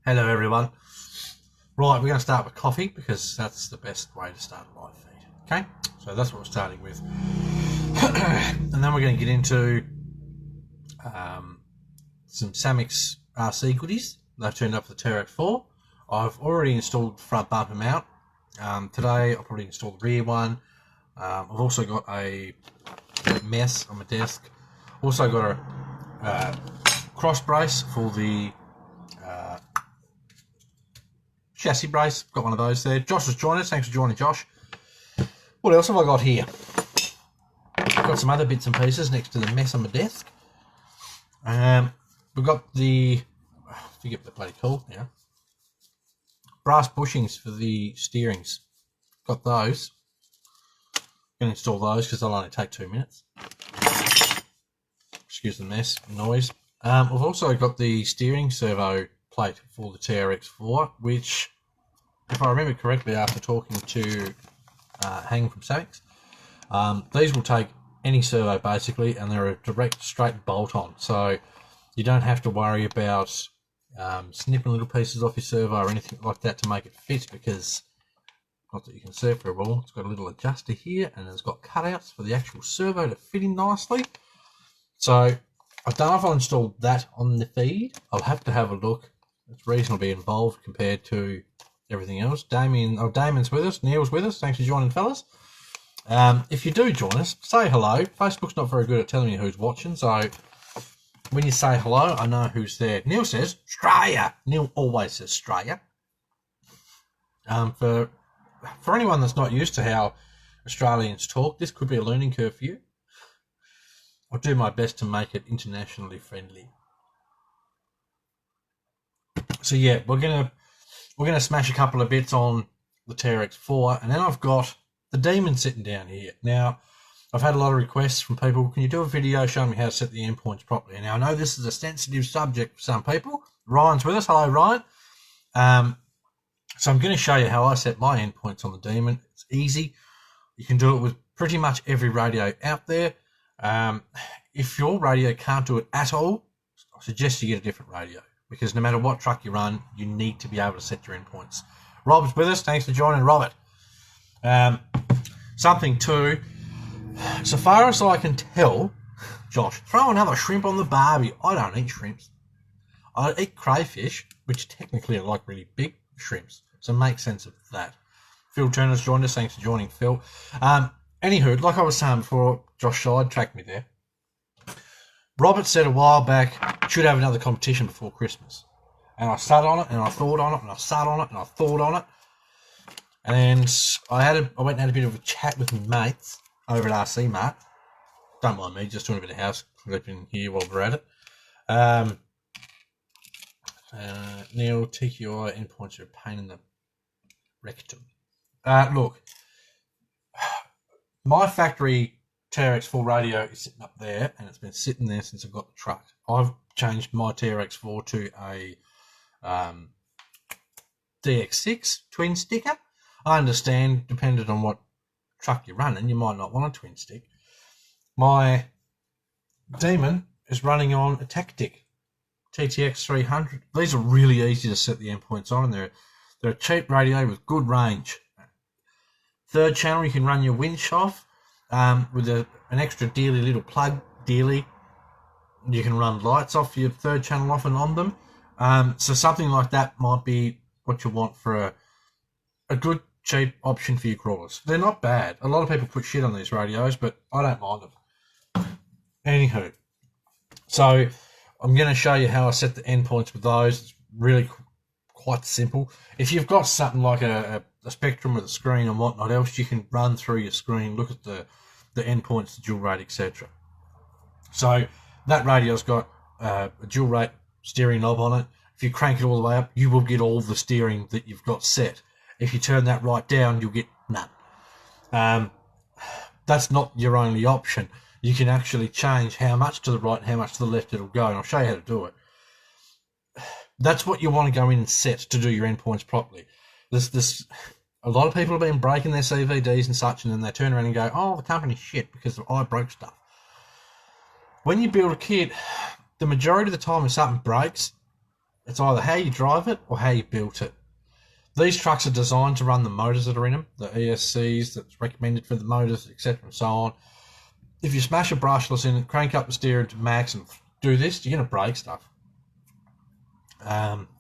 Hello everyone. Right, we're going to start with coffee because that's the best way to start a live feed. Okay, so that's what we're starting with. And then we're going to get into some Samix RC goodies. They've turned up for the TRX4. I've already installed the front bumper mount. Today I'll probably install the rear one. I've also got a mess on my desk. Also got a cross brace for the chassis brace. Got one of those there. Josh has joined us. Thanks for joining, Josh. What else have I got here? I've got some other bits and pieces next to the mess on my desk. We've got the, I forget what they're bloody called now, brass bushings for the steerings. Got those. Going to install those because they'll only take 2 minutes. Excuse the mess, noise. We've also got the steering servo plate for the TRX4, which, if I remember correctly after talking to Hang from Samix, these will take any servo basically, and they're a direct straight bolt on, so you don't have to worry about snipping little pieces off your servo or anything like that to make it fit, because, not that you can see it very well, it's got a little adjuster here and it's got cutouts for the actual servo to fit in nicely. So I don't know if I'll install that on the feed. I'll have to have a look. It's reasonably involved compared to everything else. Damon's with us. Neil's with us. Thanks for joining, fellas. If you do join us, say hello. Facebook's not very good at telling me who's watching, so when you say hello, I know who's there. Neil says Australia. Neil always says Australia. For anyone that's not used to how Australians talk, this could be a learning curve for you. I'll do my best to make it internationally friendly. So yeah, we're gonna smash a couple of bits on the TRX4, and then I've got the Demon sitting down here. Now, I've had a lot of requests from people, can you do a video showing me how to set the endpoints properly? Now, I know this is a sensitive subject for some people. Ryan's with us. Hello, Ryan. So I'm going to show you how I set my endpoints on the Demon. It's easy. You can do it with pretty much every radio out there. If your radio can't do it at all, I suggest you get a different radio, because no matter what truck you run, you need to be able to set your endpoints. Rob's with us. Thanks for joining, Robert. Something too, so far as I can tell, Josh, throw another shrimp on the barbie. I don't eat shrimps. I eat crayfish, which technically are like really big shrimps, so make sense of that. Phil Turner's joined us. Thanks for joining, Phil. Anywho, like I was saying before, Josh sidetracked me there. Robert said a while back, should have another competition before Christmas. And I sat on it, and I thought on it, and I sat on it, and I thought on it. And I went and had a bit of a chat with my mates over at RC Mart. Don't mind me, just doing a bit of house clipping here while we're at it. Neil, TQI endpoints are a pain in the rectum. Look, my factory TRX4 radio is sitting up there, and it's been sitting there since I've got the truck. I've changed my TRX4 to a DX6 twin sticker. I understand, depending on what truck you're running, you might not want a twin stick. My Demon is running on a Tactic TTX 300. These are really easy to set the endpoints on, and they're a cheap radio with good range. Third channel, you can run your winch off with an extra dealy little plug dealy. You can run lights off your third channel off and on them. So something like that might be what you want for a good cheap option for your crawlers. They're not bad. A lot of people put shit on these radios, but I don't mind them. Anywho, so I'm going to show you how I set the endpoints with those. It's really quite simple. If you've got something like a Spectrum with a screen and whatnot else, you can run through your screen, look at the endpoints, the dual rate, etc. So that radio's got a dual rate steering knob on it. If you crank it all the way up, you will get all the steering that you've got set. If you turn that right down, you'll get none. That's not your only option. You can actually change how much to the right and how much to the left it'll go, and I'll show you how to do it. That's what you want to go in and set to do your endpoints properly. A lot of people have been breaking their CVDs and such, and then they turn around and go, oh, the company's shit because I broke stuff. When you build a kit, the majority of the time if something breaks, It's either how you drive it or how you built it. These trucks are designed to run the motors that are in them, the ESCs that's recommended for the motors, etc. and so on. If you smash a brushless in it, crank up the steering to max and do this, you're going to break stuff.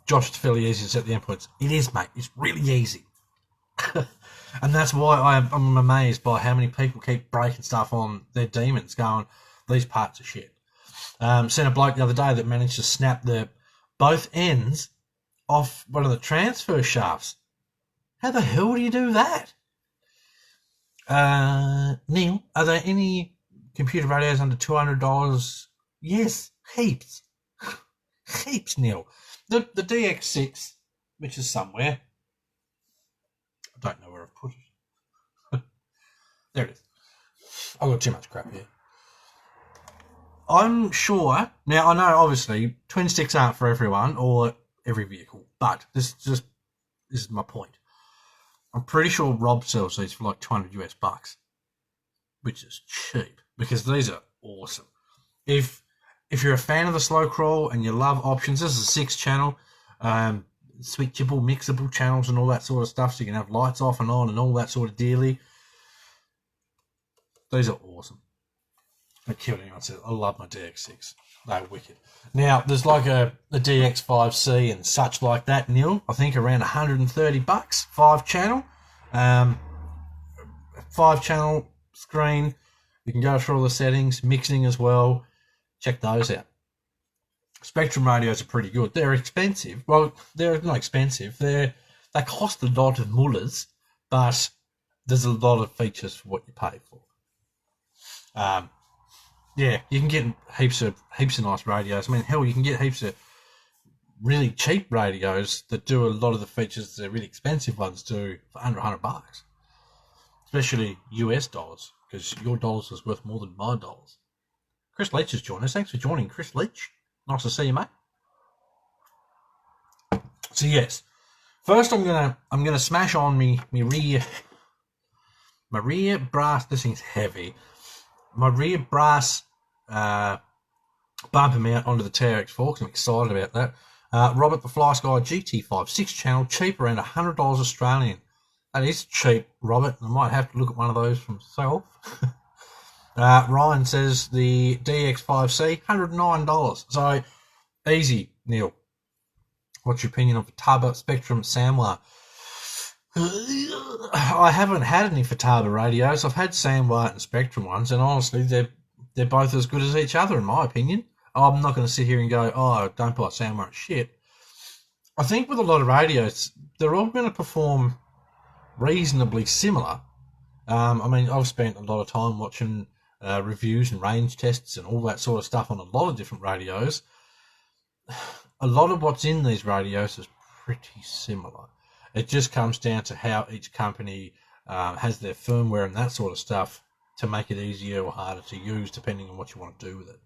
Josh, it's fairly easy to set the inputs. It is, mate. It's really easy. And that's why I'm amazed by how many people keep breaking stuff on their demons, going, these parts are shit. Sent a bloke the other day that managed to snap both ends off one of the transfer shafts. How the hell do you do that? Neil, are there any computer radios under $200? Yes, heaps. Heaps, Neil. The DX6, which is somewhere. I don't know where I've put it. There it is. I've got too much crap here. I'm sure, now I know obviously twin sticks aren't for everyone or every vehicle, but this is my point. I'm pretty sure Rob sells these for like $200 US, which is cheap because these are awesome. If you're a fan of the slow crawl and you love options, this is a 6-channel, switchable, mixable channels and all that sort of stuff, so you can have lights off and on and all that sort of dealy. These are awesome. I killed anyone said I love my DX6. They're wicked. Now there's like a DX5C and such like that, Neil. I think around $130, 5-channel, 5-channel screen. You can go through all the settings, mixing as well. Check those out. Spectrum radios are pretty good. They're expensive. Well, they're not expensive. They cost a lot of mullahs, but there's a lot of features for what you pay for. Yeah, you can get heaps of nice radios. I mean, hell, you can get heaps of really cheap radios that do a lot of the features that really expensive ones do for under $100, especially US dollars, because your dollars is worth more than my dollars. Chris Leach has joined us. Thanks for joining, Chris Leach. Nice to see you, mate. So yes, first I'm gonna smash on my rear brass. This thing's heavy. My rear brass bumper mount onto the TRX4 because I'm excited about that. Robert the Fly Sky GT5 6-channel, cheap, around $100 Australian. That is cheap, Robert. I might have to look at one of those for myself. Ryan says the DX5C, $109. So easy, Neil. What's your opinion of Futaba Spectrum Samwa? I haven't had any Futaba radios. I've had Samwa and Spectrum ones, and honestly, they're both as good as each other, in my opinion. I'm not going to sit here and go, oh, don't buy Samwa, it's shit. I think with a lot of radios, they're all going to perform reasonably similar. I mean, I've spent a lot of time watching reviews and range tests and all that sort of stuff on a lot of different radios. A lot of what's in these radios is pretty similar. It just comes down to how each company has their firmware and that sort of stuff to make it easier or harder to use, depending on what you want to do with it.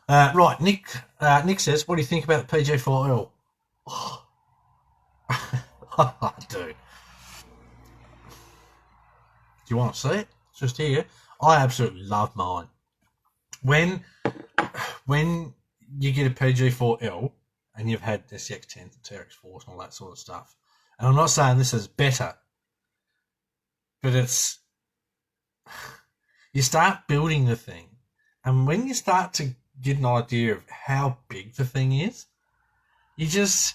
Right, Nick says, what do you think about the PG4L? Oh. I do. Do you want to see it? It's just here. I absolutely love mine. When you get a PG4L and you've had SCX10s and TRX4s and all that sort of stuff, and I'm not saying this is better, but it's, you start building the thing, and when you start to get an idea of how big the thing is, you just,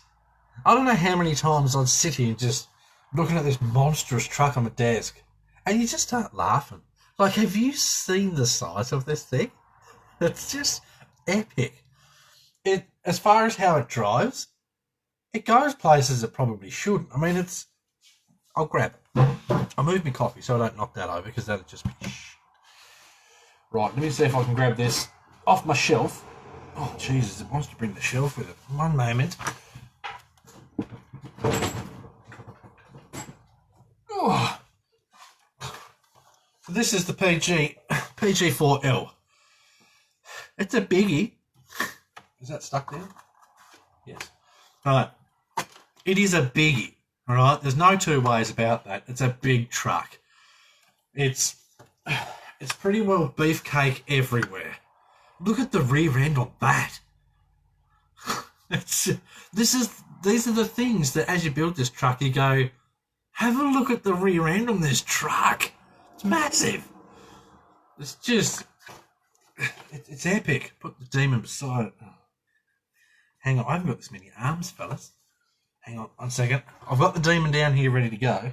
I don't know how many times I'd sit here just looking at this monstrous truck on my desk, and you just start laughing. Like, have you seen the size of this thing? It's just epic. It, as far as how it drives, it goes places it probably shouldn't. I mean, it's, I'll grab it. I'll move my coffee so I don't knock that over, because that'd just be right. Let me see if I can grab this off my shelf. Oh, Jesus, it wants to bring the shelf with it. One moment. Oh. This is the PG4L. It's a biggie. Is that stuck there? Yes. Alright. It is a biggie. Alright. There's no two ways about that. It's a big truck. It's pretty well beefcake everywhere. Look at the rear end on that. These are the things that as you build this truck, you go, have a look at the rear end on this truck. It's massive. It's just, it's epic. Put the Demon beside it. Hang on, I haven't got this many arms, fellas. Hang on 1 second. I've got the Demon down here ready to go.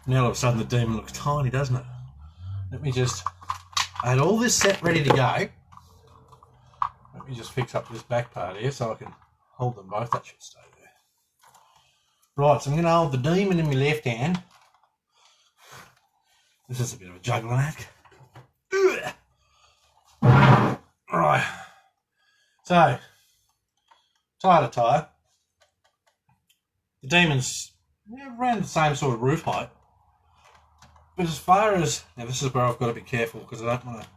Now all of a sudden the Demon looks tiny, doesn't it? Let me just, I had all this set ready to go. Let me just fix up this back part here so I can hold them both. That should stay there. Right, so I'm going to hold the Demon in my left hand. This is a bit of a juggling act. Right. So, tyre to tyre. The Demon's around the same sort of roof height. But as far as, now this is where I've got to be careful because I don't want to,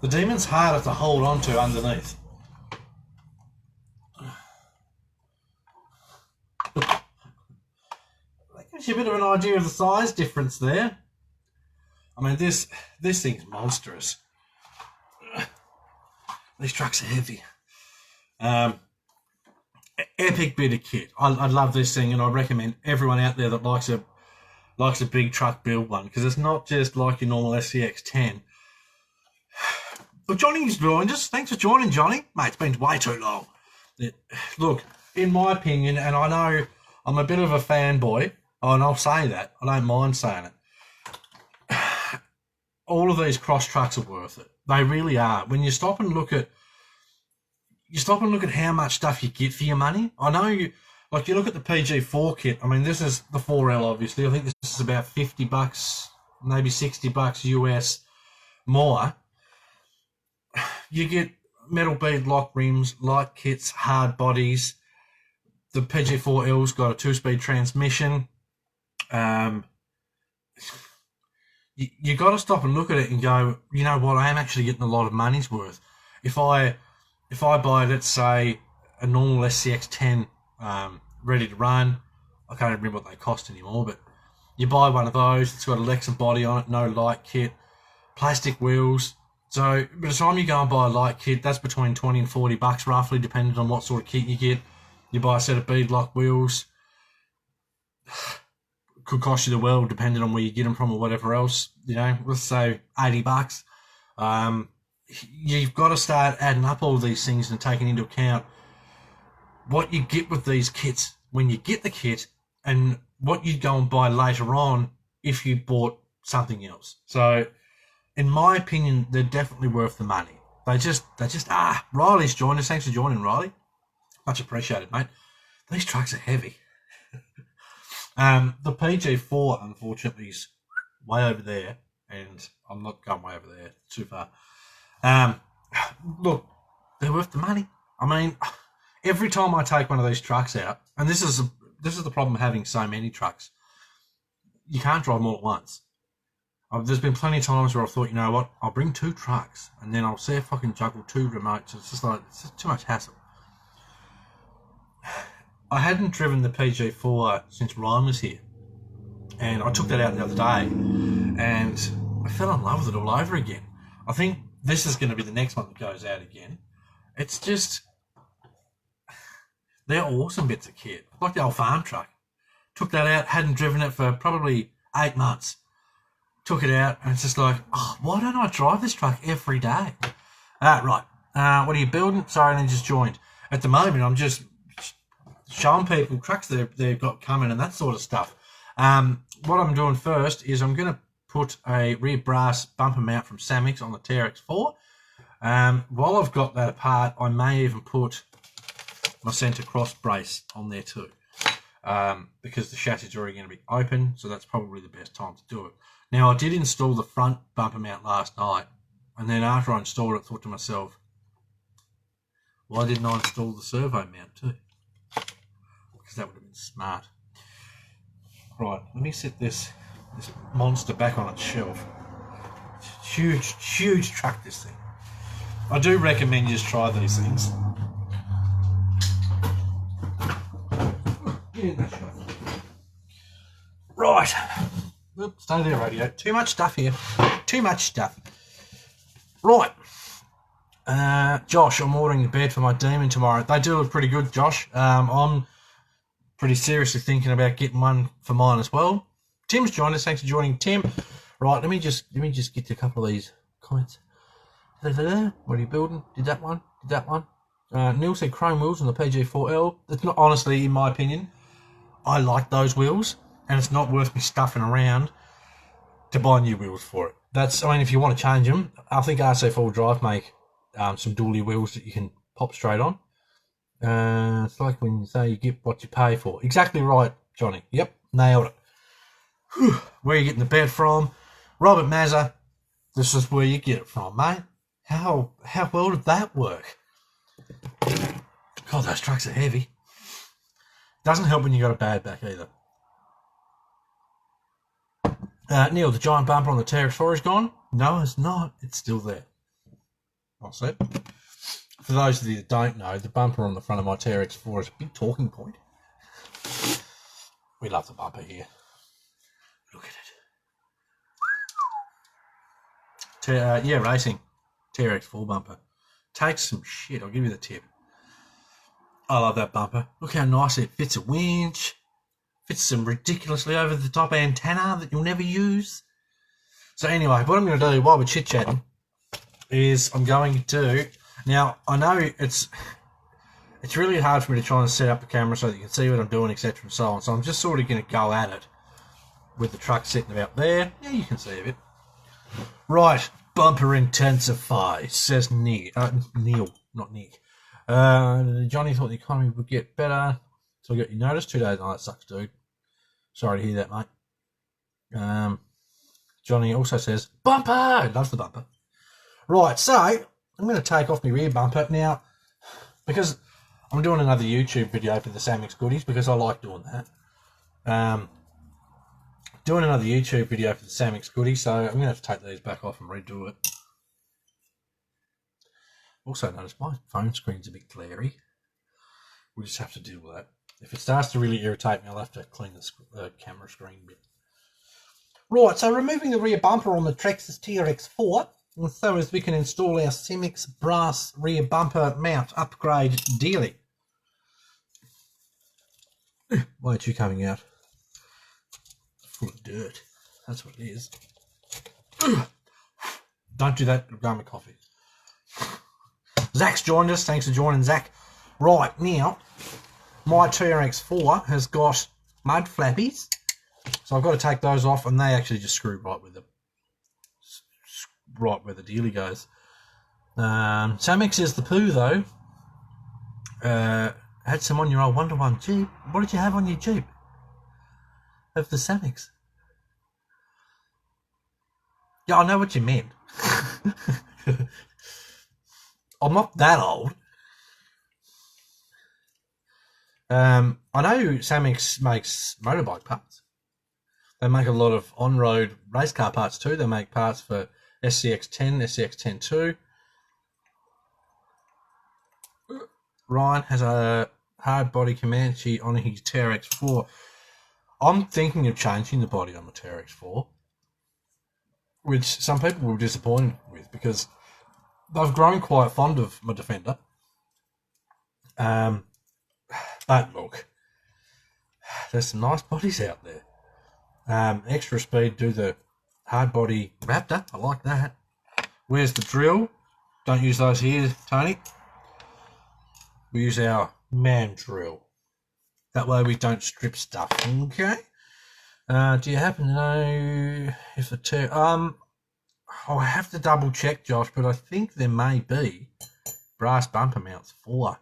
the Demon's harder to hold on to underneath. That gives you a bit of an idea of the size difference there. I mean, this thing's monstrous. These trucks are heavy. Epic bit of kit. I love this thing, and I recommend everyone out there that likes a big truck build one, because it's not just like your normal SCX10. But Johnny's joined us. Thanks for joining, Johnny. Mate, it's been way too long. Look, in my opinion, and I know I'm a bit of a fanboy, and I'll say that. I don't mind saying it. All of these cross trucks are worth it. They really are. When you stop and look at how much stuff you get for your money. I know you look at the PG4 kit. I mean, this is the 4L, obviously. I think this is about $50, maybe $60 US more. You get metal bead lock rims, light kits, hard bodies. The PG4L's got a 2-speed transmission. You got to stop and look at it and go, you know what? I am actually getting a lot of money's worth. If I buy, let's say, a normal SCX10 ready to run, I can't remember what they cost anymore, but you buy one of those, it's got a Lexan body on it, no light kit, plastic wheels. So by the time you go and buy a light kit, that's between $20 and $40 roughly, depending on what sort of kit you get. You buy a set of beadlock wheels, could cost you the world depending on where you get them from or whatever else. You know, let's say $80. You've got to start adding up all these things and taking into account what you get with these kits when you get the kit and what you'd go and buy later on if you bought something else. So, in my opinion, they're definitely worth the money. They just are. Riley's joined us. Thanks for joining, Riley. Much appreciated, mate. These trucks are heavy. The PG4, unfortunately, is way over there, and I'm not going way over there, too far. Look, they're worth the money. I mean, every time I take one of these trucks out, and this is the problem of having so many trucks, you can't drive them all at once. There's been plenty of times where I thought, you know what, I'll bring 2 trucks, and then I'll see if I can juggle 2 remotes. It's just too much hassle. I hadn't driven the PG4 since Ryan was here, and I took that out the other day, and I fell in love with it all over again. I think this is going to be the next one that goes out again. It's just, they're awesome bits of kit. Like the old farm truck. Took that out, hadn't driven it for probably 8 months. Took it out, and it's just like, oh, why don't I drive this truck every day? Right. What are you building? Sorry, I just joined. At the moment, I'm just showing people trucks they've got coming and that sort of stuff. What I'm doing first is I'm going to put a rear brass bumper mount from Samix on the TRX4. While I've got that apart, I may even put my centre cross brace on there too, because the chassis is already going to be open, so that's probably the best time to do it. Now, I did install the front bumper mount last night, and then after I installed it, I thought to myself, why didn't I install the servo mount too? Because that would have been smart. Right, let me set this monster back on its shelf. Huge truck, this thing. I do recommend you just try these things. Right. Oops, stay there, radio. Too much stuff here. Too much stuff. Right. Josh, I'm ordering the bed for my demon tomorrow. They do look pretty good, Josh. I'm pretty seriously thinking about getting one for mine as well. Tim's joined us. Thanks for joining, Tim. Right, let me just get to a couple of these comments. What are you building? Did that one? Neil said chrome wheels on the PG4L. It's not, honestly, in my opinion, I like those wheels, and it's not worth me stuffing around to buy new wheels for it. If you want to change them, I think RC 4 Drive make some dually wheels that you can pop straight on. It's like when you say you get what you pay for. Exactly right, Johnny. Yep, nailed it. Whew. Where are you getting the bed from? Robert Mazza, this is where you get it from, mate. How well did that work? God, those trucks are heavy. Doesn't help when you got a bad back either. Neil, the giant bumper on the TRX4 is gone? No, it's not. It's still there. I'll say it. For those of you that don't know, the bumper on the front of my TRX4 is a big talking point. We love the bumper here. Look at it. Racing. TRX4 bumper. Takes some shit, I'll give you the tip. I love that bumper. Look how nice it fits a winch. Fits some ridiculously over the top antenna that you'll never use. So anyway, what I'm going to do while we're chit-chatting is I'm going to... Now, I know it's really hard for me to try and set up the camera so that you can see what I'm doing, etc. and so on. So I'm just sort of going to go at it with the truck sitting about there. Yeah, you can see a bit. Right, bumper intensifies, says Neil, not Nick. Johnny thought the economy would get better. So I got your notice 2 days. Oh, that sucks, dude. Sorry to hear that, mate. Johnny also says, bumper! Loves the bumper. Right, so I'm going to take off my rear bumper now because I'm doing another YouTube video for the Samix goodies because I like doing that. Doing another YouTube video for the Samix goodies, so I'm going to have to take these back off and redo it. Also notice my phone screen's a bit glary. We'll just have to deal with that. If it starts to really irritate me, I'll have to clean the camera screen a bit. Right, so removing the rear bumper on the Trex's TRX4, and so as we can install our Samix brass rear bumper mount upgrade dealy. Why aren't you coming out? Full of dirt. That's what it is. Don't do that. I'll go my coffee. Zach's joined us. Thanks for joining, Zach. Right, now, my TRX4 has got mud flappies. So I've got to take those off, and they actually just screw right with where the dealie goes. Samix is the poo, though. Had some on your old Wonder One Jeep. What did you have on your Jeep? Of the Samix. Yeah, I know what you meant. I'm not that old. I know Samix makes motorbike parts. They make a lot of on-road race car parts too. They make parts for SCX10, SCX10-2. Ryan has a hard body Comanche on his TRX4. I'm thinking of changing the body on the TRX4, which some people were disappointed with because they've grown quite fond of my Defender. But look, there's some nice bodies out there. Extra speed, do the hard body Raptor. I like that. Where's the drill? Don't use those here, Tony. We use our man drill. That way we don't strip stuff. Okay. Do you happen to know if the I'll have to double check, Josh, but I think there may be brass bumper mounts for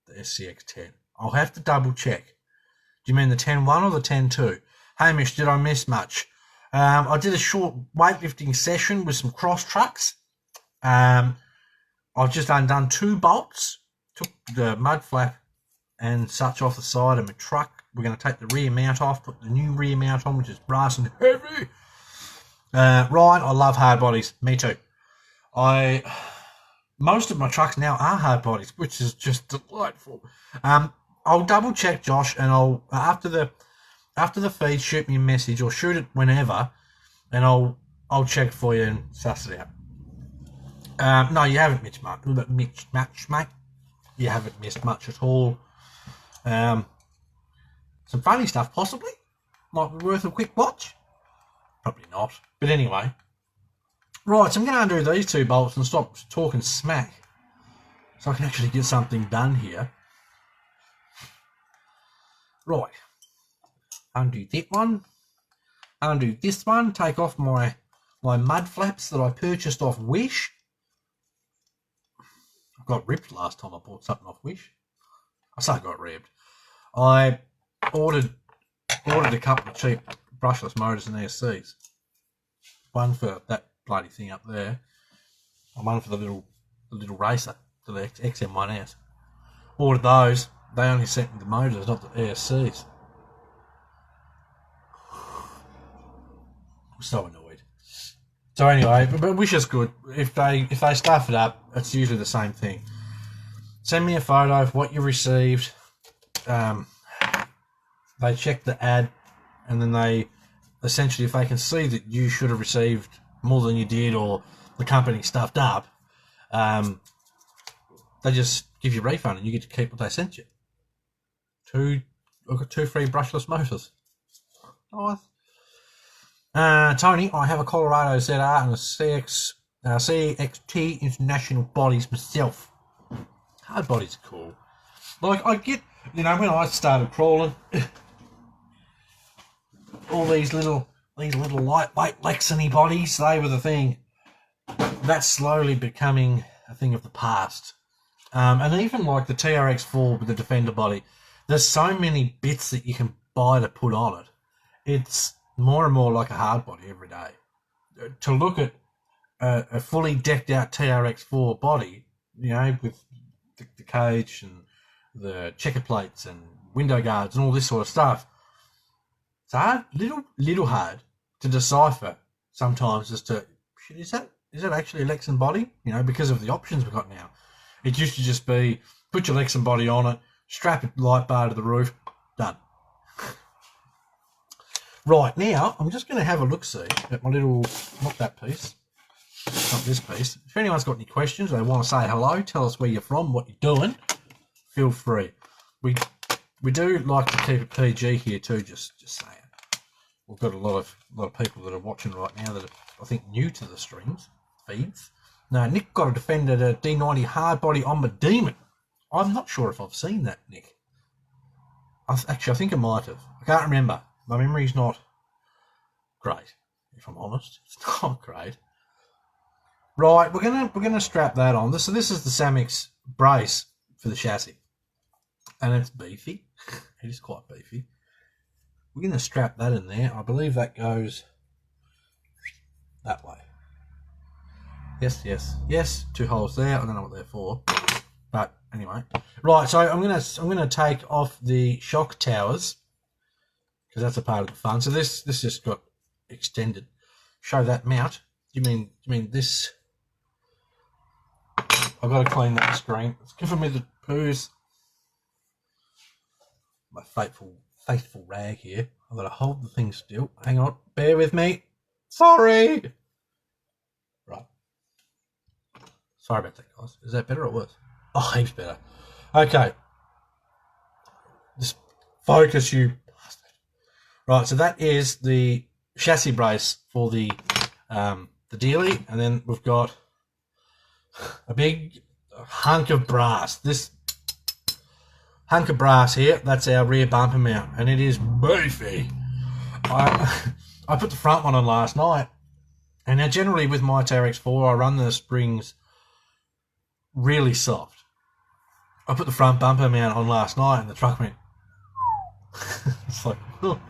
the SCX10. I'll have to double check. Do you mean the 10.1 or the 10.2? Hamish, did I miss much? I did a short weightlifting session with some cross trucks. I've just undone 2 bolts, took the mud flap and such off the side of my truck. We're going to take the rear mount off, put the new rear mount on, which is brass and heavy. Ryan, I love hard bodies. Me too. Most of my trucks now are hard bodies, which is just delightful. I'll double check, Josh, and I'll after the feed, shoot me a message or shoot it whenever, and I'll check for you and suss it out. No, you haven't missed much, mate. You haven't missed much at all. Some funny stuff, possibly. Might be worth a quick watch. Probably not. But anyway. Right, so I'm going to undo these two bolts and stop talking smack. So I can actually get something done here. Right. Undo that one. Undo this one. Take off my mud flaps that I purchased off Wish. I got ripped last time I bought something off Wish. I say I got ripped. I ordered a couple of cheap brushless motors and ESCs. One for that bloody thing up there, and one for the little racer, the XM1S. Ordered those. They only sent me the motors, not the ESCs. I'm so annoyed. So anyway, but Wish is good. If they stuff it up, it's usually the same thing. Send me a photo of what you received. They check the ad, and then they essentially, if they can see that you should have received more than you did, or the company stuffed up, they just give you a refund and you get to keep what they sent you. I've got 2 free brushless motors. Nice. Tony, I have a Colorado ZR and a CXT International bodies myself. Hard bodies are cool. Like, I get, when I started crawling, all these little lightweight Lexany bodies, they were the thing. That's slowly becoming a thing of the past. And even like the TRX4 with the Defender body, there's so many bits that you can buy to put on it. It's more and more like a hard body every day. To look at a fully decked out TRX4 body, with the cage and the checker plates and window guards and all this sort of stuff, it's hard, little hard to decipher sometimes as to, shit, is that actually a Lexan body? Because of the options we've got now. It used to just be, put your Lexan body on it, strap a light bar to the roof, done. Right, now, I'm just going to have a look-see at my little, not that piece, not this piece. If anyone's got any questions, they want to say hello, tell us where you're from, what you're doing, feel free. We do like to keep it PG here too, just saying. We've got a lot of people that are watching right now that are, I think, new to the feeds. No, Nick got a Defender D90 hard body on my Demon. I'm not sure if I've seen that, Nick. I think I might have. I can't remember. My memory's not great, if I'm honest. It's not great. Right, we're gonna strap that on. So this is the Samix brace for the chassis, and it's beefy. It is quite beefy. We're gonna strap that in there. I believe that goes that way. Yes. 2 holes there. I don't know what they're for, but anyway. Right, so I'm gonna take off the shock towers, because that's a part of the fun. So this just got extended. Show that mount. You mean this? I've got to clean that screen. It's giving me the poos. My faithful rag here. I've got to hold the thing still. Hang on. Bear with me. Sorry. Right. Sorry about that, guys. Is that better or worse? Oh, heaps better. Okay. Just focus, you. Right, so that is the chassis brace for the dealie, and then we've got a big hunk of brass. This hunk of brass here, that's our rear bumper mount, and it is beefy. I put the front one on last night, and now generally with my TRX4 I run the springs really soft. I put the front bumper mount on last night and the truck went it's like, oh,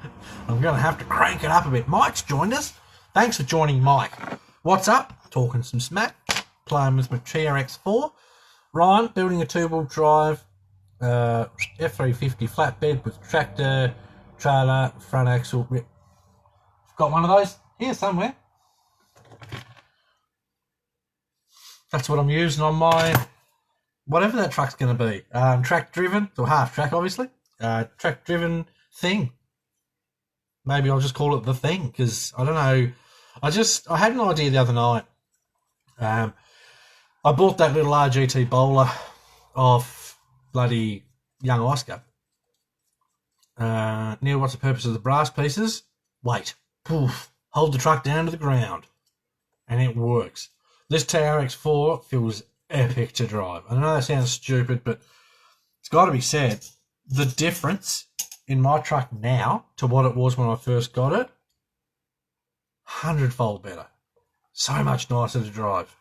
I'm going to have to crank it up a bit. Mike's joined us. Thanks for joining, Mike. What's up? Talking some smack, playing with my TRX4. Ryan, building a 2-wheel drive F350 flatbed with tractor, trailer, front axle. Got one of those here somewhere. That's what I'm using on my, whatever that truck's going to be. Track driven, or half track obviously. Track driven thing. Maybe I'll just call it the thing, because I don't know. I had an idea the other night. I bought that little RGT bowler off bloody young Oscar. Neil, what's the purpose of the brass pieces? Wait. Poof. Hold the truck down to the ground. And it works. This TRX4 feels epic to drive. I know that sounds stupid, but it's got to be said. The difference in my truck now to what it was when I first got it, 100-fold better. So much nicer to drive.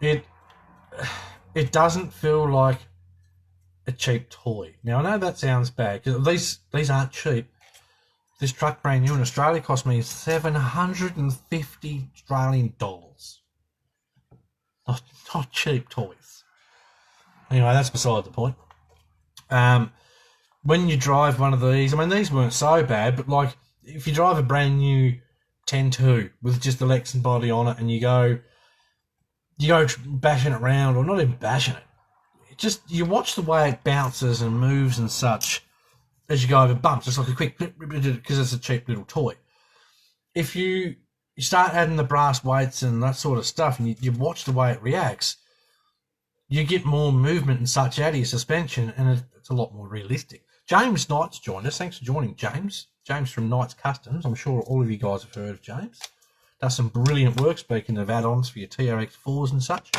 It doesn't feel like a cheap toy. Now, I know that sounds bad, because these aren't cheap. This truck brand new in Australia cost me 750 Australian dollars. Not cheap toys. Anyway, that's beside the point. When you drive one of these, I mean, these weren't so bad, but like, if you drive a brand new 10.2 with just the Lexan body on it, and you go bashing it around, or not even bashing it, you watch the way it bounces and moves and such as you go over bumps. It's like a quick blip, because it's a cheap little toy. If you start adding the brass weights and that sort of stuff, and you watch the way it reacts, you get more movement and such out of your suspension, and it's a lot more realistic. James Knight's joined us. Thanks for joining, James. James from Knight's Customs. I'm sure all of you guys have heard of James. Does some brilliant work, speaking of add-ons for your TRX4s and such.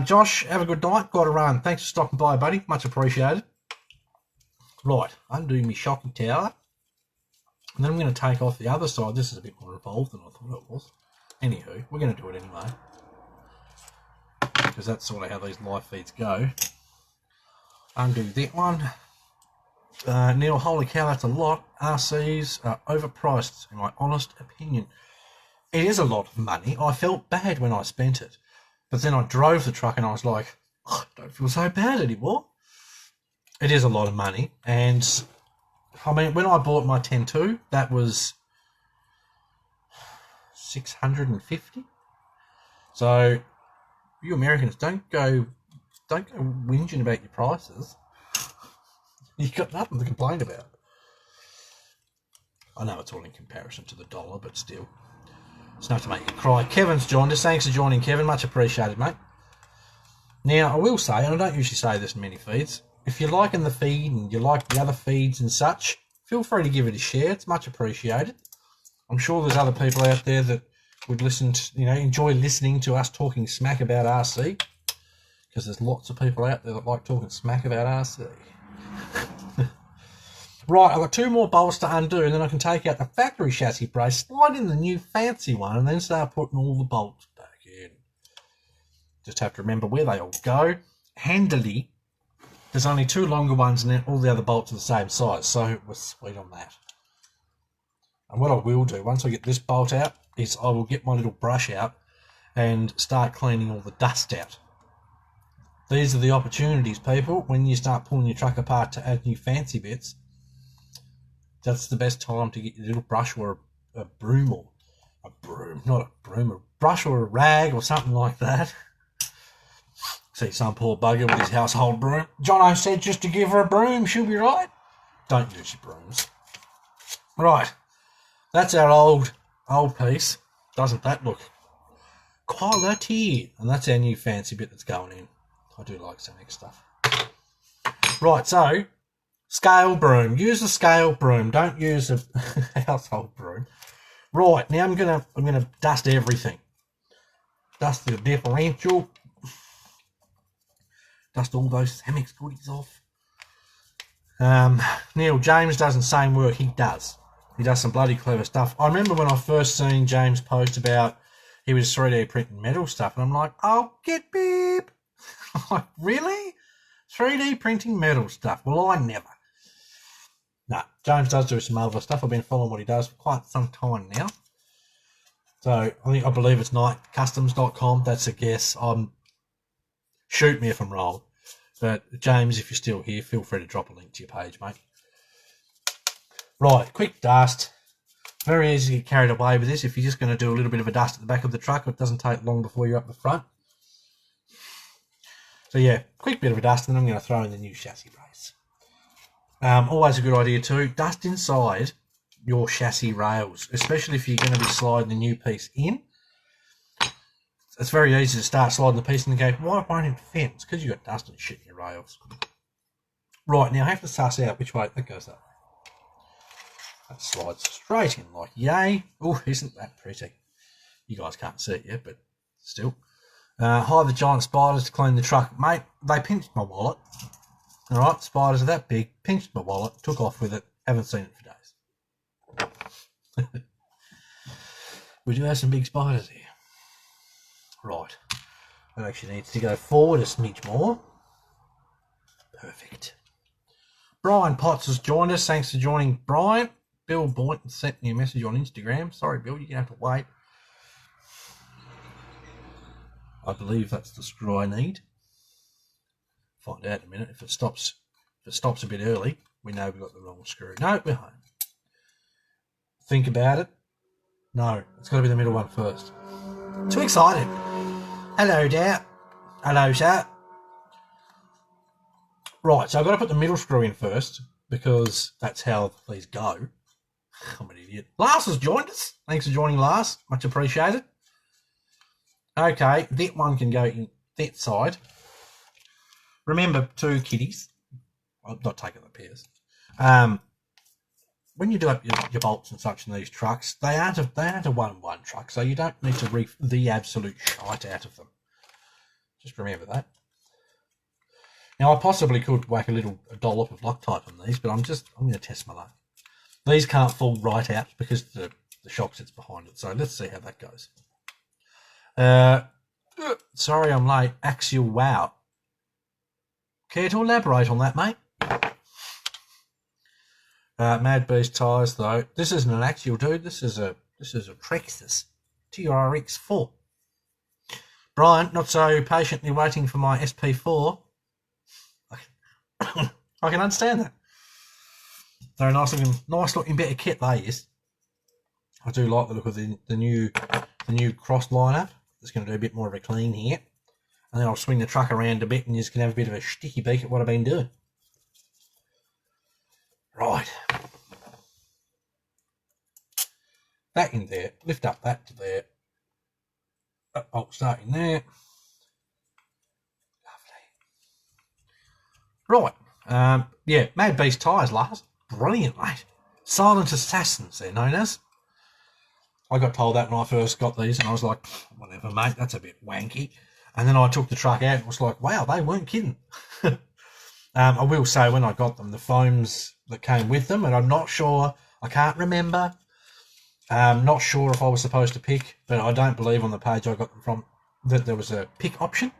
Josh, have a good night. Got to run. Thanks for stopping by, buddy. Much appreciated. Right, undo my shocking tower. And then I'm going to take off the other side. This is a bit more involved than I thought it was. Anywho, we're going to do it anyway, because that's sort of how these live feeds go. Undo that one. Neil, holy cow, that's a lot. RCs are overpriced, in my honest opinion. It is a lot of money. I felt bad when I spent it. But then I drove the truck and I was like, oh, I don't feel so bad anymore. It is a lot of money. And, I mean, when I bought my 10.2, that was $650. So, you Americans, don't go whinging about your prices. You've got nothing to complain about. I know it's all in comparison to the dollar, but still. It's enough to make you cry. Kevin's joined us. Thanks for joining, Kevin. Much appreciated, mate. Now, I will say, and I don't usually say this in many feeds, if you're liking the feed and you like the other feeds and such, feel free to give it a share. It's much appreciated. I'm sure there's other people out there that would listen to, enjoy listening to us talking smack about RC, because there's lots of people out there that like talking smack about RC. Right, I've got 2 more bolts to undo, and then I can take out the factory chassis brace, slide in the new fancy one, and then start putting all the bolts back in. Just have to remember where they all go. Handily, there's only 2 longer ones, and then all the other bolts are the same size, so we're sweet on that. And what I will do, once I get this bolt out, is I will get my little brush out and start cleaning all the dust out. These are the opportunities, people, when you start pulling your truck apart to add new fancy bits. That's the best time to get your little brush or a broom, or a brush or a rag or something like that. See some poor bugger with his household broom. Jono said just to give her a broom, she'll be right. Don't use your brooms. Right, that's our old piece. Doesn't that look quality? And that's our new fancy bit that's going in. I do like Sonic stuff. Right, so scale broom. Use a scale broom. Don't use a household broom. Right, now I'm gonna dust everything. Dust the differential. Dust all those Samex goodies off. Neil, James doesn't same work. He does. He does some bloody clever stuff. I remember when I first seen James post about he was 3D printing metal stuff, and I'm like, oh, get beep. I'm like, really? 3D printing metal stuff? Well, I never. No, James does do some other stuff. I've been following what he does for quite some time now. So I believe it's nightcustoms.com. That's a guess. Shoot me if I'm wrong. But James, if you're still here, feel free to drop a link to your page, mate. Right, quick dust. Very easy to get carried away with this. If you're just going to do a little bit of a dust at the back of the truck, it doesn't take long before you're up the front. So yeah, quick bit of a dust, and then I'm going to throw in the new chassis brace. Always a good idea too, dust inside your chassis rails, especially if you're going to be sliding the new piece in. it's very easy to start sliding the piece and go, why won't it fit? It's because you've got dust and shit in your rails. Right, now I have to suss out which way that goes that way. That slides straight in like yay. Oh, isn't that pretty? You guys can't see it yet, but still. Hire the giant spiders to clean the truck. Mate, they pinched my wallet. Alright, spiders are that big. Pinched my wallet, took off with it. Haven't seen it for days. We do have some big spiders here. Right. That actually needs to go forward a smidge more. Perfect. Brian Potts has joined us. Thanks for joining, Brian. Bill Boynton sent me a message on Instagram. Sorry, Bill, you're going to have to wait. I believe that's the screw I need. Find out in a minute. If it stops a bit early, we know we've got the wrong screw. No, we're home. Think about it. No, it's got to be the middle one first. Too excited. Hello there. Hello, sir. Right, so I've got to put the middle screw in first because that's how these go. I'm an idiot. Lars has joined us. Thanks for joining, Lars. Much appreciated. Okay, that one can go in that side. Remember, two kiddies. I'm not taking the pairs. When you do up your bolts and such in these trucks, they aren't a 1-1 truck, so you don't need to reef the absolute shite out of them. Just remember that. Now, I possibly could whack a dollop of Loctite on these, but I'm going to test my luck. These can't fall right out because the shock sits behind it, so let's see how that goes. Sorry I'm late. Axial wow. Care to elaborate on that, mate? Mad Beast tyres, though. This isn't an axial, dude. This is a Trexus TRX4. Brian, not so patiently waiting for my SP4. I can understand that. They're a nice looking bit of kit, they is. I do like the look of the new cross lineup. It's going to do a bit more of a clean here. And then I'll swing the truck around a bit and you just can have a bit of a sticky beak at what I've been doing. Right. That in there. Lift up that to there. I'll start in there. Lovely. Right. Yeah, Mad Beast tyres, Lars. Brilliant, mate. Silent assassins, they're known as. I got told that when I first got these, and I was like, whatever, mate, that's a bit wanky. And then I took the truck out and was like, wow, they weren't kidding. I will say when I got them, the foams that came with them, and I'm not sure, I can't remember. Not sure if I was supposed to pick, but I don't believe on the page I got them from that there was a pick option.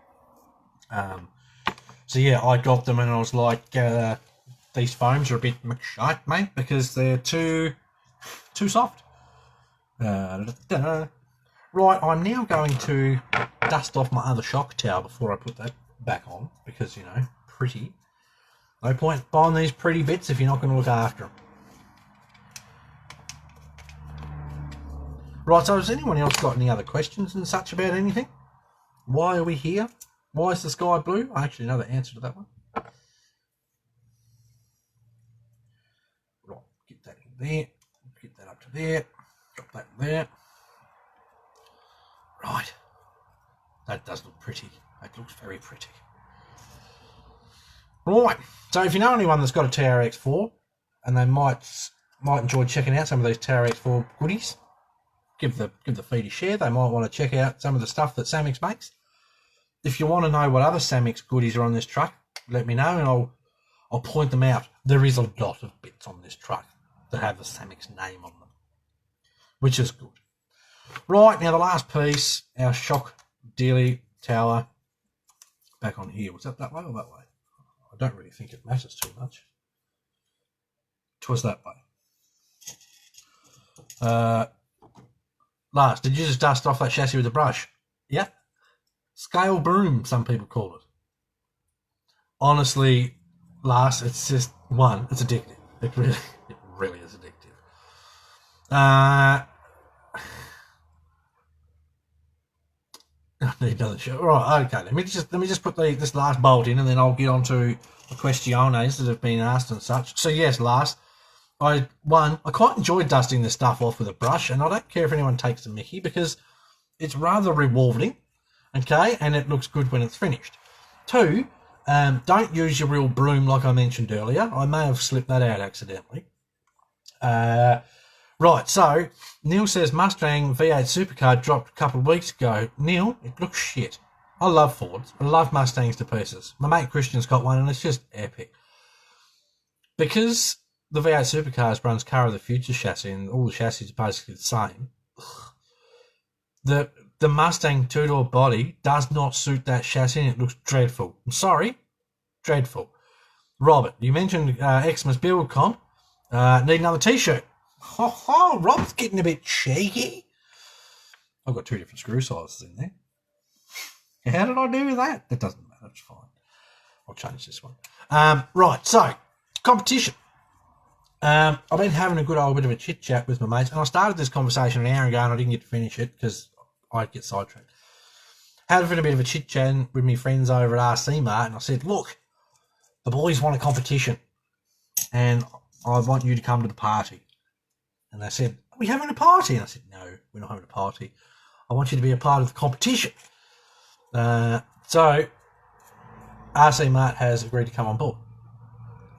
So yeah, I got them and I was like, these foams are a bit shite, mate, because they're too soft. Right, I'm now going to dust off my other shock tower before I put that back on, because, you know, pretty. No point buying these pretty bits if you're not going to look after them. Right, so has anyone else got any other questions and such about anything? Why are we here? Why is the sky blue? I actually know the answer to that one. Right, get that in there. Get that up to there. Drop that in there. Right. That does look pretty. That looks very pretty. Right. So if you know anyone that's got a TRX4 and they might enjoy checking out some of these TRX4 goodies, give the feed a share. They might want to check out some of the stuff that Samix makes. If you want to know what other Samix goodies are on this truck, let me know and I'll point them out. There is a lot of bits on this truck that have the Samix name on them, which is good. Right, now the last piece, our shock dealy tower, back on here. Was that way or that way? I don't really think it matters too much. Twas that way. Lars, did you just dust off that chassis with a brush? Yeah. Scale broom, some people call it. Honestly, Lars, it's just it's addictive. It really is addictive. I need another shot. Right, okay. Let me just put this last bolt in, and then I'll get on to the questiones that have been asked and such. So yes, Lars, I quite enjoyed dusting this stuff off with a brush, and I don't care if anyone takes the mickey because it's rather rewarding. okay, and it looks good when it's finished. 2, don't use your real broom like I mentioned earlier. I may have slipped that out accidentally. Right, so Neil says Mustang V8 supercar dropped a couple of weeks ago. Neil, it looks shit. I love Fords. I love Mustangs to pieces. My mate Christian's got one and it's just epic. Because the V8 supercars runs Car of the Future chassis and all the chassis are basically the same, the Mustang two-door body does not suit that chassis and it looks dreadful. I'm sorry, dreadful. Robert, you mentioned Xmas build comp. Need another t-shirt. Rob's getting a bit cheeky. I've got 2 different screw sizes in there. How did I do that? That doesn't matter, it's fine. I'll change this one. Right, so, competition. I've been having a good old bit of a chit-chat with my mates, and I started this conversation an hour ago and I didn't get to finish it because I'd get sidetracked. Having a bit of a chit-chat with my friends over at RC Mart, and I said, look, the boys want a competition, and I want you to come to the party. And they said, are we having a party? And I said, no, we're not having a party. I want you to be a part of the competition. So, RC Mart has agreed to come on board.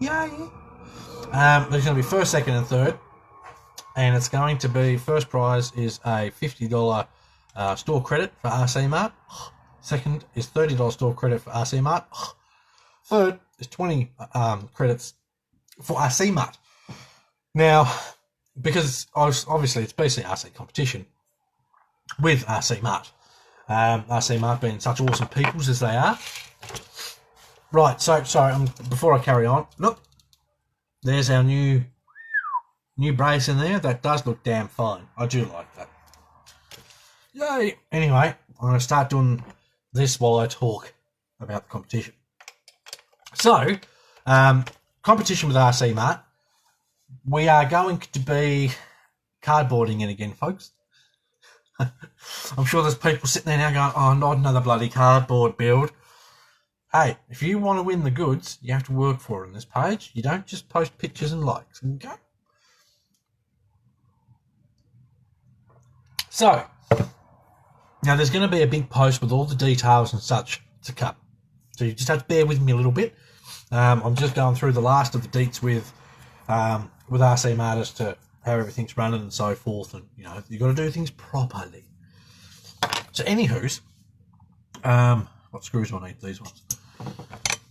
Yay! There's going to be first, second, and third. And it's going to be, first prize is a $50 store credit for RC Mart. Second is $30 store credit for RC Mart. Third is 20 credits for RC Mart. Now, because obviously it's BCRC competition with RC Mart. RC Mart being such awesome peoples as they are. Right, so sorry, before I carry on, look, there's our new brace in there. That does look damn fine. I do like that. Yay! Anyway, I'm going to start doing this while I talk about the competition. So, competition with RC Mart. We are going to be cardboarding it again, folks. I'm sure there's people sitting there now going, oh, not another bloody cardboard build. Hey, if you want to win the goods, you have to work for it on this page. You don't just post pictures and likes. Okay? So, now there's going to be a big post with all the details and such to come. So you just have to bear with me a little bit. I'm just going through the last of the deets with RC Mart as to how everything's running and so forth, and you know, you've got to do things properly. So anywho's, what screws do I need? These ones.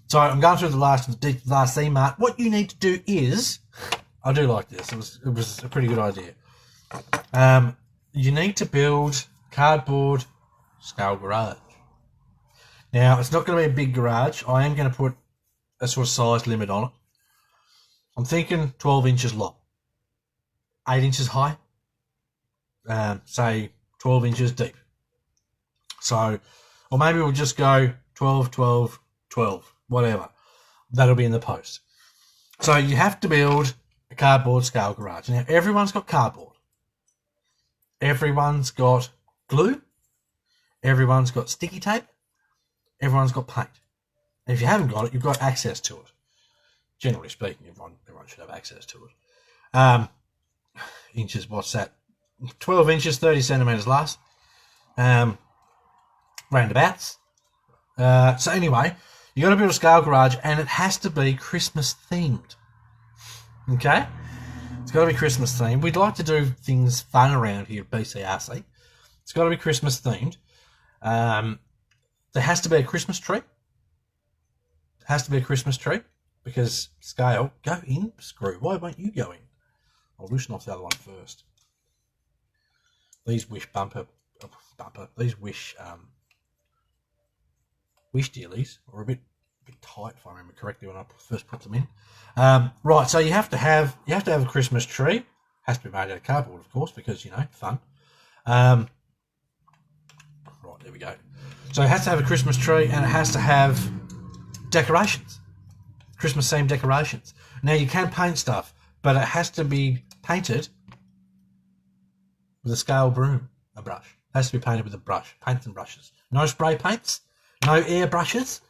So I'm going through the last of the deets with RC Mart. What you need to do is, I do like this, it was a pretty good idea. You need to build cardboard scale garage. Now, it's not going to be a big garage. I am going to put a sort of size limit on it. I'm thinking 12 inches long, 8 inches high, say 12 inches deep. So, or maybe we'll just go 12, 12, 12, whatever. That'll be in the post. So you have to build a cardboard scale garage. Now, everyone's got cardboard. Everyone's got glue. Everyone's got sticky tape. Everyone's got paint. And if you haven't got it, you've got access to it. Generally speaking, everyone should have access to it. Inches, what's that? 12 inches, 30 centimetres last. Roundabouts. So anyway, you got to build a scale garage, and it has to be Christmas themed. Okay? It's got to be Christmas themed. We'd like to do things fun around here at BCRC. It's got to be Christmas themed. There has to be a Christmas tree. It has to be a Christmas tree because scale, go in, screw. Why won't you go in? I'll loosen off the other one first. These wish these wish dealies are a bit tight, if I remember correctly, when I first put them in. Right, so you have to have a Christmas tree. Has to be made out of cardboard, of course, because you know, fun. Right, there we go. So it has to have a Christmas tree, and it has to have decorations, Christmas themed decorations. Now you can paint stuff, but it has to be painted with a scale broom, a brush. It has to be painted with a brush, paints and brushes. No spray paints, no air brushes.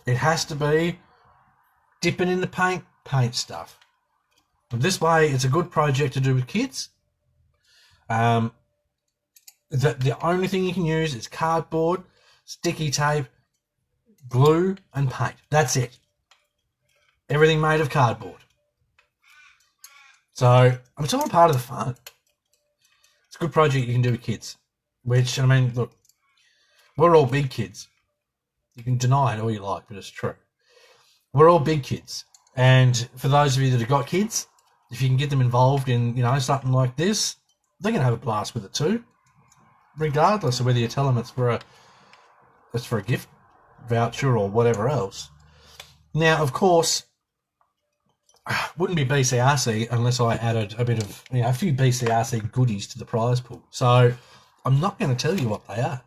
It has to be dipping in the paint stuff. And this way, it's a good project to do with kids. The only thing you can use is cardboard. sticky tape, glue, and paint. That's it. Everything made of cardboard. So it's all part of the fun. It's a good project you can do with kids. Which, I mean, look, we're all big kids. You can deny it all you like, but it's true. We're all big kids. And for those of you that have got kids, if you can get them involved in, you know, something like this, they're going to have a blast with it too. Regardless of whether you tell them it's for a gift voucher or whatever else. Now, of course, wouldn't be BCRC unless I added a bit of, you know, a few BCRC goodies to the prize pool. So I'm not going to tell you what they are.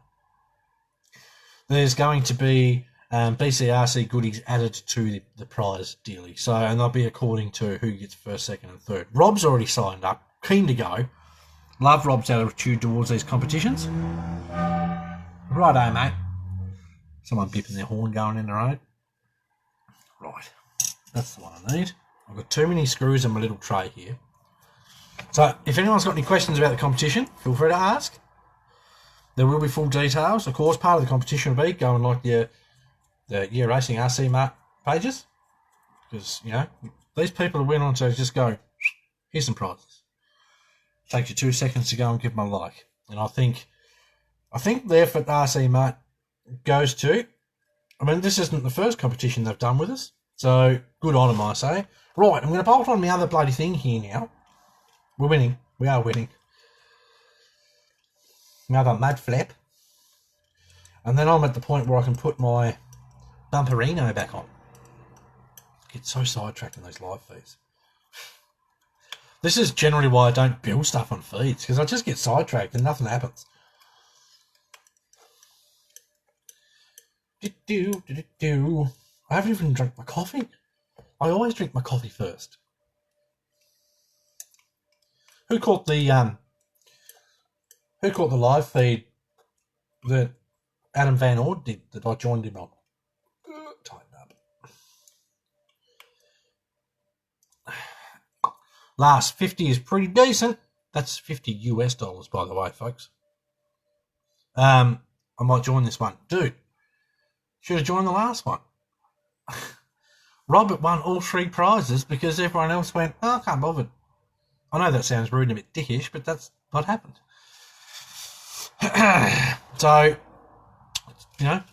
There's going to be BCRC goodies added to the prize dealie. So, and they'll be according to who gets first, second, and third. Rob's already signed up, keen to go. Love Rob's attitude towards these competitions. Righto, mate. Someone bipping their horn going in the road. Right, that's the one I need. I've got too many screws in my little tray here. So, if anyone's got any questions about the competition, feel free to ask. There will be full details. Of course, part of the competition will be going like the Year Racing RC Mart pages. Because, you know, these people who went on to just go, here's some prizes. Takes you 2 seconds to go and give them a like. And I think the effort RC Mart goes to, I mean, this isn't the first competition they've done with us. So, good on them, I say. Right, I'm going to bolt on my other bloody thing here now. We're winning. We are winning. Another mud flap. And then I'm at the point where I can put my bumperino back on. I get so sidetracked in those live feeds. This is generally why I don't build stuff on feeds, because I just get sidetracked and nothing happens. I haven't even drank my coffee. I always drink my coffee first. Who caught the live feed that Adam Van Ord did that I joined him on? Tighten up. Last 50 is pretty decent. That's $50 US, by the way, folks. I might join this one. Dude, should have joined the last one. Robert won all 3 prizes because everyone else went, oh, I can't bother. I know that sounds rude and a bit dickish, but that's what happened. So, you know.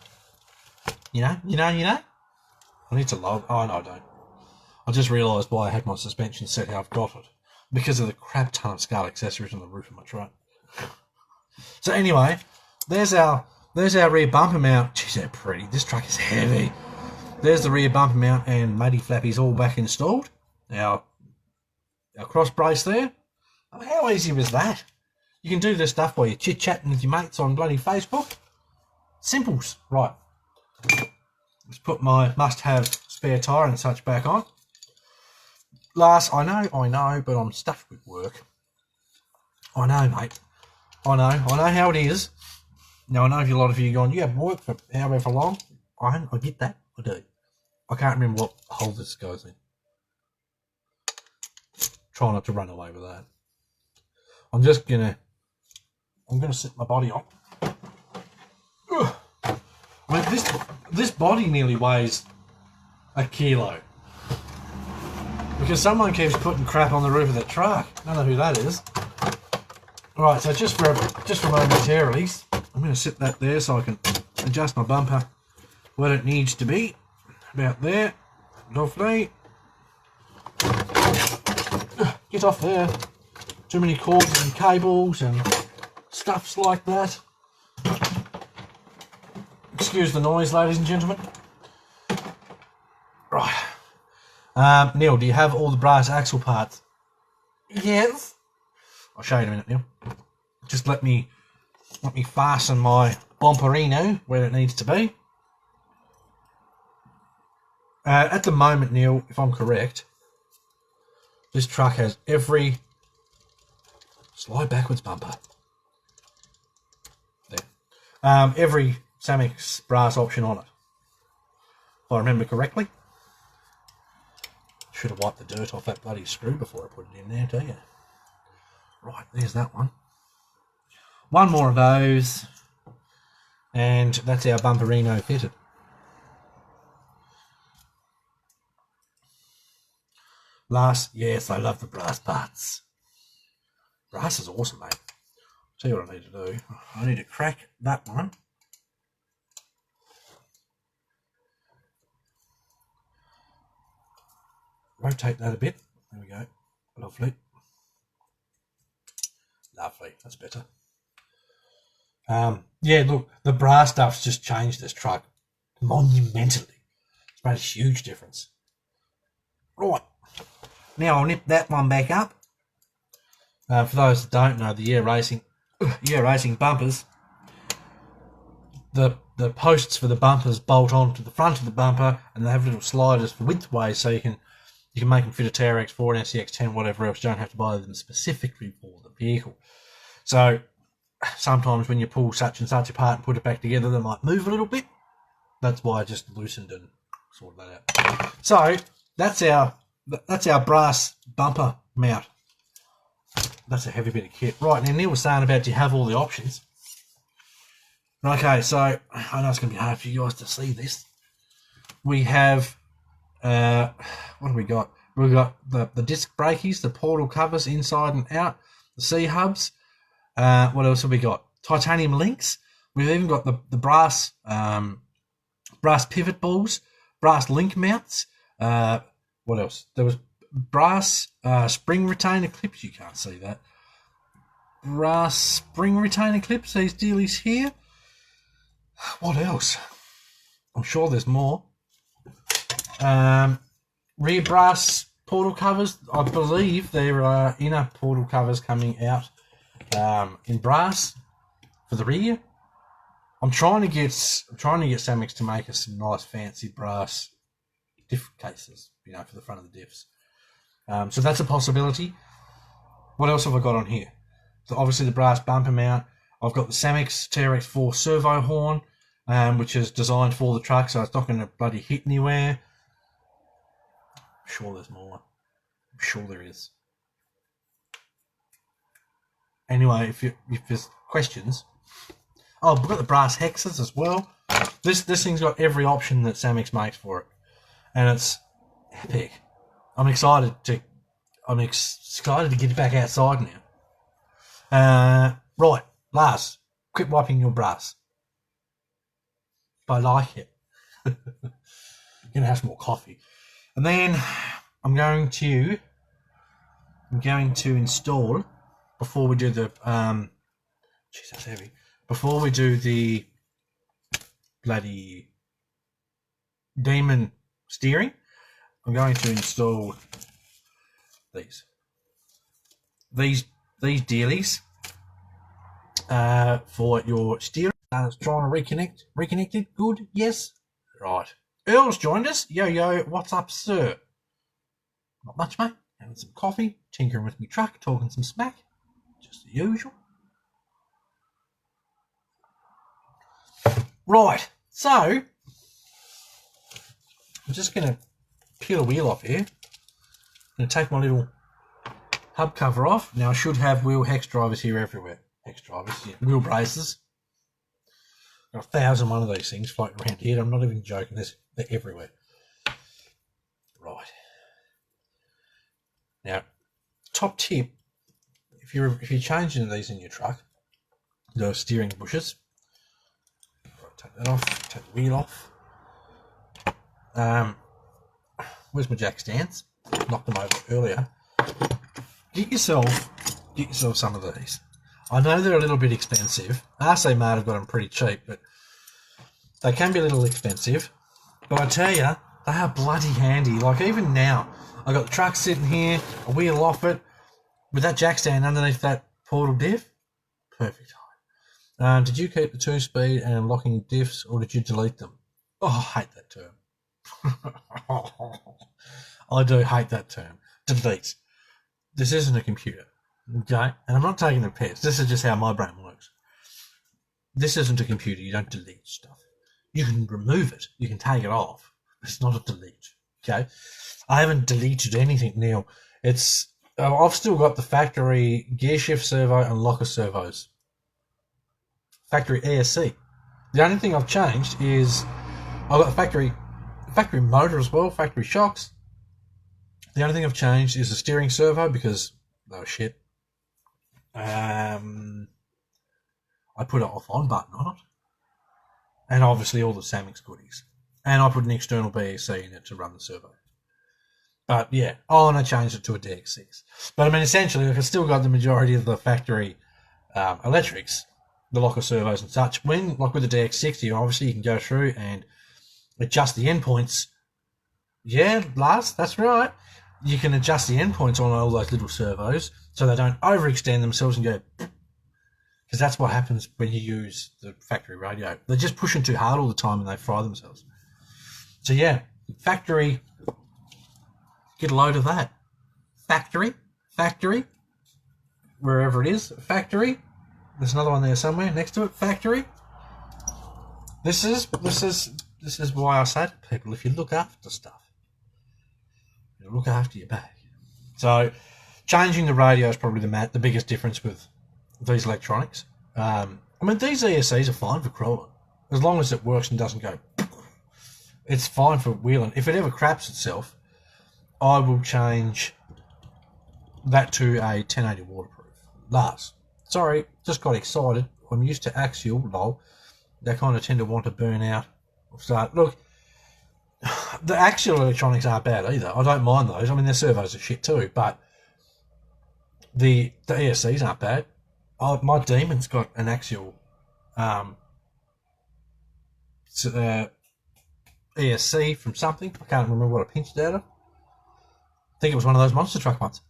I need to log. Oh, no, I don't. I just realised why I had my suspension set how I've got it. Because of the crap ton of Scarlet accessories on the roof of my truck. So anyway, there's our rear bumper mount. Jeez, they're pretty. This truck is heavy. There's the rear bumper mount and muddy flappies all back installed. Our cross brace there. Oh, how easy was that? You can do this stuff while you're chit-chatting with your mates on bloody Facebook. Simples. Right. Let's put my must-have spare tyre and such back on. Last, I know, but I'm stuffed with work. I know, mate. I know how it is. Now, I know a lot of you are going, you have work for however long. I get that. I do. I can't remember what hole this goes in. Try not to run away with that. I'm gonna sit my body on. Ugh. I mean, this body nearly weighs a kilo. Because someone keeps putting crap on the roof of the truck. I don't know who that is. Right, so just for momentarily, I'm going to sit that there so I can adjust my bumper where it needs to be. About there. Lovely. Get off there. Too many cords and cables and stuffs like that. Excuse the noise, ladies and gentlemen. Right. Neil, do you have all the brass axle parts? Yes. I'll show you in a minute, Neil. Just let me fasten my bumperino where it needs to be. At the moment, Neil, if I'm correct, this truck has every slide backwards bumper. There. Every Samex brass option on it. If I remember correctly. Should have wiped the dirt off that bloody screw before I put it in there, do you? Right, there's that one. One more of those. And that's our bumperino fitted. Last, yes, I love the brass parts. Brass is awesome, mate. I'll tell you what I need to do. I need to crack that one. Rotate that a bit. There we go. Lovely. Lovely. That's better. Yeah, look, the brass stuff's just changed this truck monumentally. It's made a huge difference. Right. Now I'll nip that one back up. For those that don't know, the year racing bumpers, the posts for the bumpers bolt onto the front of the bumper, and they have little sliders for widthways, so you can make them fit a TRX4, an SCX10, whatever else. You don't have to buy them specifically for the vehicle. So sometimes when you pull such and such apart and put it back together, they might move a little bit. That's why I just loosened and sorted that out. So that's our brass bumper mount. That's a heavy bit of kit. Right, now Neil was saying about do you have all the options? Okay, so I know it's going to be hard for you guys to see this. We have, what have we got? We've got the disc brakies, the portal covers inside and out, the C-hubs. What else have we got? Titanium links. We've even got the brass pivot balls, brass link mounts. What else? There was brass spring retainer clips. You can't see that. Brass spring retainer clips. These dealies here. What else? I'm sure there's more. Rear brass portal covers. I believe there are inner portal covers coming out in brass for the rear. I'm trying to get Samix to make us some nice fancy brass diff cases, for the front of the diffs. So that's a possibility. What else have I got on here? So obviously the brass bumper mount. I've got the Samix TRX4 servo horn, which is designed for the truck, so it's not going to bloody hit anywhere. I'm sure there's more. I'm sure there is. Anyway, if there's questions, we've got the brass hexes as well. This thing's got every option that Samix makes for it, and it's epic. I'm excited to get it back outside now. Right, Lars, quit wiping your brass. I like it. You're gonna have some more coffee, and then I'm going to install before we do the jeez, that's heavy. Before we do the bloody Demon steering, I'm going to install these dealies for your steering. Trying to reconnect it. Good, yes, right. Earl's joined us. Yo, what's up, sir? Not much, mate. Having some coffee, tinkering with my truck, talking some smack, just the usual. Right, so I'm just going to peel a wheel off here. I'm going to take my little hub cover off. Now I should have wheel hex drivers here everywhere. Hex drivers, yeah, wheel braces. Got 1,001 of these things floating around here. I'm not even joking. They're everywhere. Right. Now, top tip: if you're changing these in your truck, the steering bushes. Right, take that off. Take the wheel off. Where's my jack stands? Knocked them over earlier. Get yourself some of these. I know they're a little bit expensive. RC Mart have got them pretty cheap, but they can be a little expensive. But I tell you, they are bloody handy. Like even now, I got the truck sitting here, a wheel off it, with that jack stand underneath that portal diff. Perfect. Did you keep the 2-speed and locking diffs, or did you delete them? Oh, I hate that term. I do hate that term. Delete. This isn't a computer. Okay, and I'm not taking the piss. This is just how my brain works. This isn't a computer. You don't delete stuff. You can remove it. You can take it off. It's not a delete. Okay, I haven't deleted anything, Neil. I've still got the factory gear shift servo and locker servos. Factory ESC. The only thing I've changed is I've got the factory motor as well, factory shocks. The only thing I've changed is the steering servo because they were shit. I put an off-on button on it. And obviously all the Samix goodies. And I put an external BEC in it to run the servo. But yeah, and I changed it to a DX6. But I mean, essentially, I've still got the majority of the factory electrics, the locker servos and such. When, like with the DX60, obviously you can go through and adjust the endpoints. Yeah, Lars, that's right. You can adjust the endpoints on all those little servos so they don't overextend themselves and go, because that's what happens when you use the factory radio. They're just pushing too hard all the time and they fry themselves. So yeah, factory, get a load of that. Factory, wherever it is, factory. There's another one there somewhere next to it, factory. This is why I say to people, if you look after stuff, you look after your bag. So changing the radio is probably the biggest difference with these electronics. I mean, these ESCs are fine for crawling. As long as it works and doesn't go, it's fine for wheeling. If it ever craps itself, I will change that to a 1080 waterproof. Last. Sorry, just got excited. I'm used to axial, lol. They kind of tend to want to burn out. So, look, the axial electronics aren't bad either. I don't mind those. I mean, their servos are shit too, but the ESCs aren't bad. My Demon's got an axial ESC from something. I can't remember what I pinched it out of. I think it was one of those monster truck ones.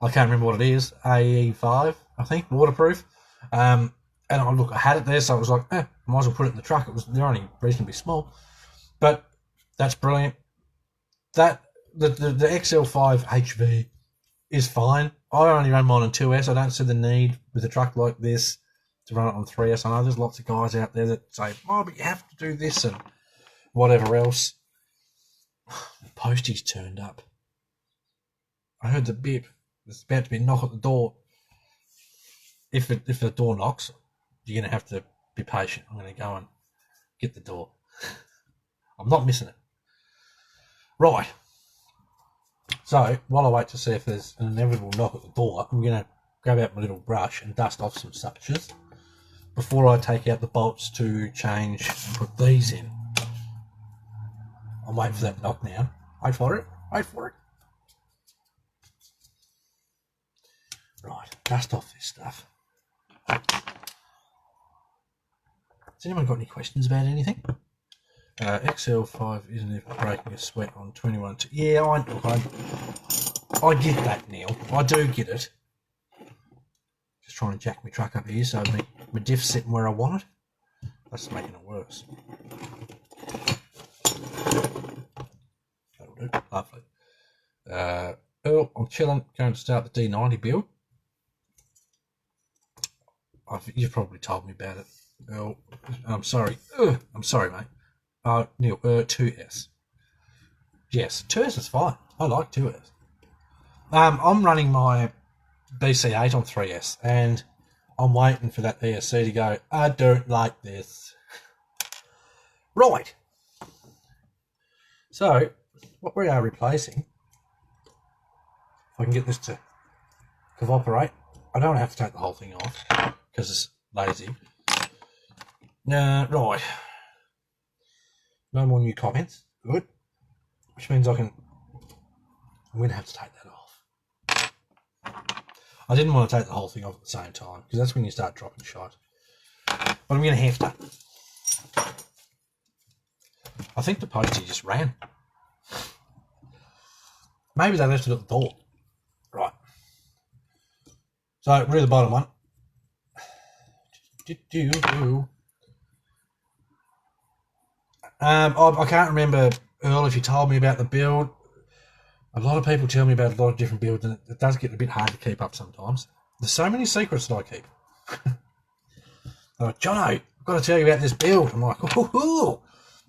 I can't remember what it is. AE5, I think, waterproof. And I had it there, so I was like, might as well put it in the truck. They're only reasonably small, but that's brilliant. The XL5 HV is fine. I only run mine on 2S. I don't see the need with a truck like this to run it on 3S. I know there's lots of guys out there that say, but you have to do this and whatever else. The posties turned up. I heard the beep. There's about to be a knock at the door. If the door knocks, you're going to have to be patient. I'm going to go and get the door. I'm not missing it. Right. So, while I wait to see if there's an inevitable knock at the door, I'm going to grab out my little brush and dust off some suches before I take out the bolts to change and put these in. I'm waiting for that knock now. Wait for it. Right, dust off this stuff. Has anyone got any questions about anything? XL5 isn't even breaking a sweat on 21. Yeah, I get that, Neil. I do get it. Just trying to jack my truck up here so my diff's sitting where I want it. That's making it worse. That'll do. Lovely. I'm chilling. Going to start the D90 build. You've probably told me about it. Oh, I'm sorry. I'm sorry, mate. Neil, 2S. Yes, 2S is fine. I like 2S. I'm running my BC8 on 3S, and I'm waiting for that ESC to go, I don't like this. Right. So, what we are replacing, if I can get this to cooperate, I don't have to take the whole thing off because it's lazy. Right. No more new comments. Good. Which means I'm going to have to take that off. I didn't want to take the whole thing off at the same time because that's when you start dropping shot. But I'm going to have to. I think the postie just ran. Maybe they left it at the door. Right. So, rid of the bottom one. I can't remember, Earl, if you told me about the build. A lot of people tell me about a lot of different builds, and it does get a bit hard to keep up sometimes. There's so many secrets that I keep. They're like, Jono, I've got to tell you about this build. I'm like, ooh.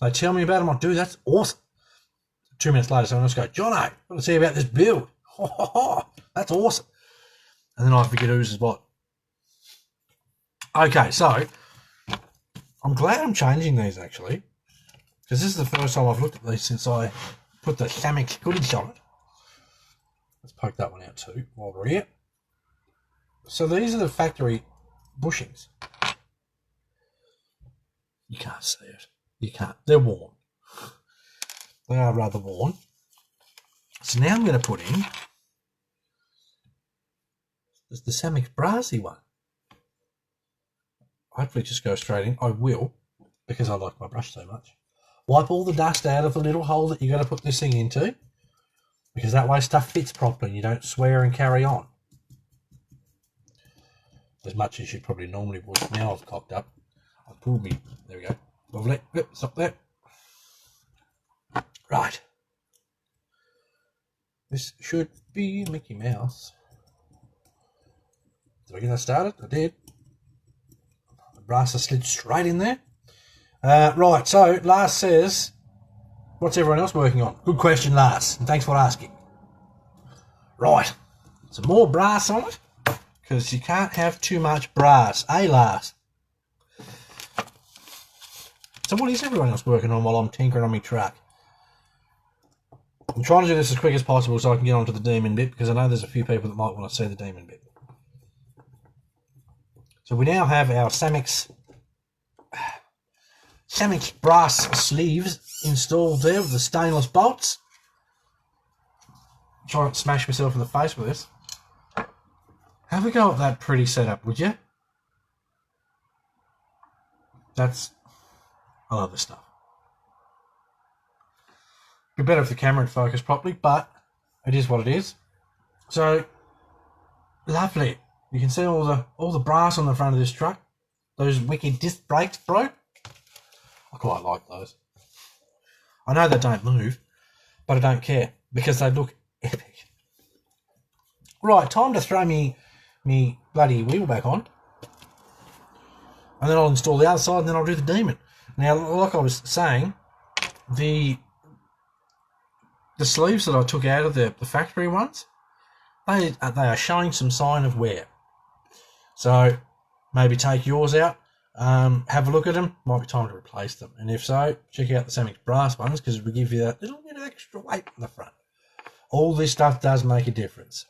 They tell me about it. I'm like, dude, that's awesome. 2 minutes later, someone else goes, Jono, I've got to tell you about this build. That's awesome. And then I forget who's what. Okay, so I'm glad I'm changing these actually, because this is the first time I've looked at these since I put the Samex goodies on it. Let's poke that one out too while we're here. So these are the factory bushings. You can't see it. You can't. They're worn. They are rather worn. So now I'm going to put in the Samex brassy one. Hopefully just go straight in. I will, because I like my brush so much. Wipe all the dust out of the little hole that you're going to put this thing into, because that way stuff fits properly and you don't swear and carry on. As much as you probably normally would. Now I've cocked up. I've pulled me. There we go. Lovely. Yep, stop there. Right. This should be Mickey Mouse. Did I get that started? I did. The brass has slid straight in there. Right, so Lars says, what's everyone else working on? Good question, Lars, and thanks for asking. Right, some more brass on it, because you can't have too much brass, eh, Lars? So what is everyone else working on while I'm tinkering on my truck? I'm trying to do this as quick as possible so I can get on to the demon bit, because I know there's a few people that might want to see the demon bit. So we now have our Samex brass sleeves installed there with the stainless bolts. Try not to smash myself in the face with this. Have a go at that pretty setup, would you? I love this stuff. Be better if the camera had focused properly, but it is what it is. So lovely. You can see all the brass on the front of this truck. Those wicked disc brakes, bro. I quite like those. I know they don't move, but I don't care because they look epic. Right, time to throw me bloody wheel back on. And then I'll install the other side and then I'll do the demon. Now, like I was saying, the sleeves that I took out of the factory ones, they are showing some sign of wear. So maybe take yours out, have a look at them. Might be time to replace them. And if so, check out the Samex brass ones because we give you that little bit of extra weight on the front. All this stuff does make a difference.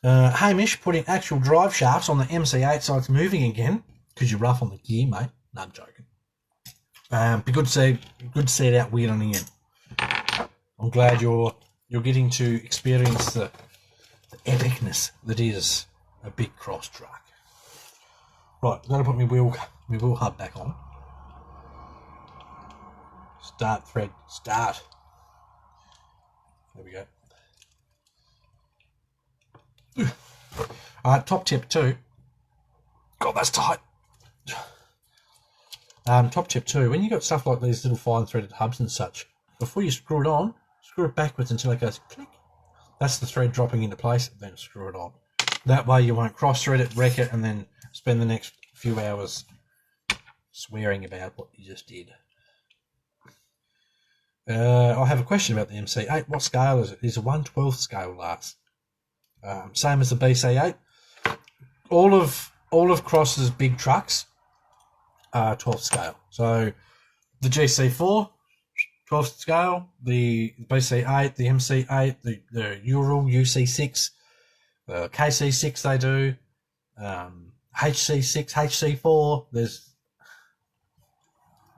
Hamish putting actual drive shafts on the MC8 so it's moving again because you're rough on the gear, mate. No, I'm joking. Be good to see it out weird on the end. I'm glad you're getting to experience the epicness that is a big cross truck. Right, I'm going to put my wheel hub back on. Start thread, start. There we go. Top tip too. God, that's tight. Top tip too, when you got stuff like these little fine threaded hubs and such, before you screw it on, screw it backwards until it goes click. That's the thread dropping into place, then screw it on. That way you won't cross thread it, wreck it, and then spend the next few hours swearing about what you just did. I have a question about the MC8. What scale is it? It's a 1/12 scale, Lars. Same as the BC8. All of Cross's big trucks are 12th scale. So the GC4, 12th scale, the BC8, the MC8, the Ural UC6, the KC6 they do, HC6, HC4,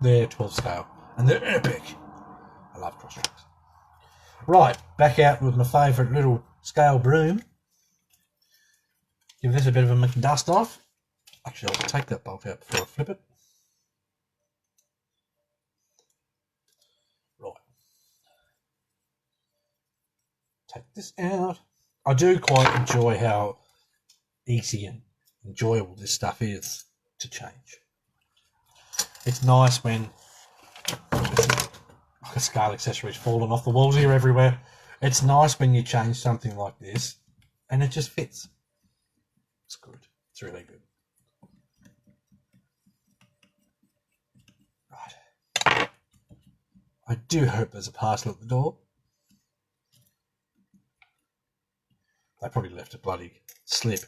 they're 12th scale. And they're epic. I love cross trucks. Right, back out with my favourite little scale broom. Give this a bit of a dust off. Actually, I'll take that bolt out before I flip it. Right. Take this out. I do quite enjoy how easy and enjoyable this stuff is to change. It's nice when like a scale accessory's falling off the walls here everywhere. It's nice when you change something like this and it just fits. It's good. It's really good. Right. I do hope there's a parcel at the door. They probably left a bloody slip.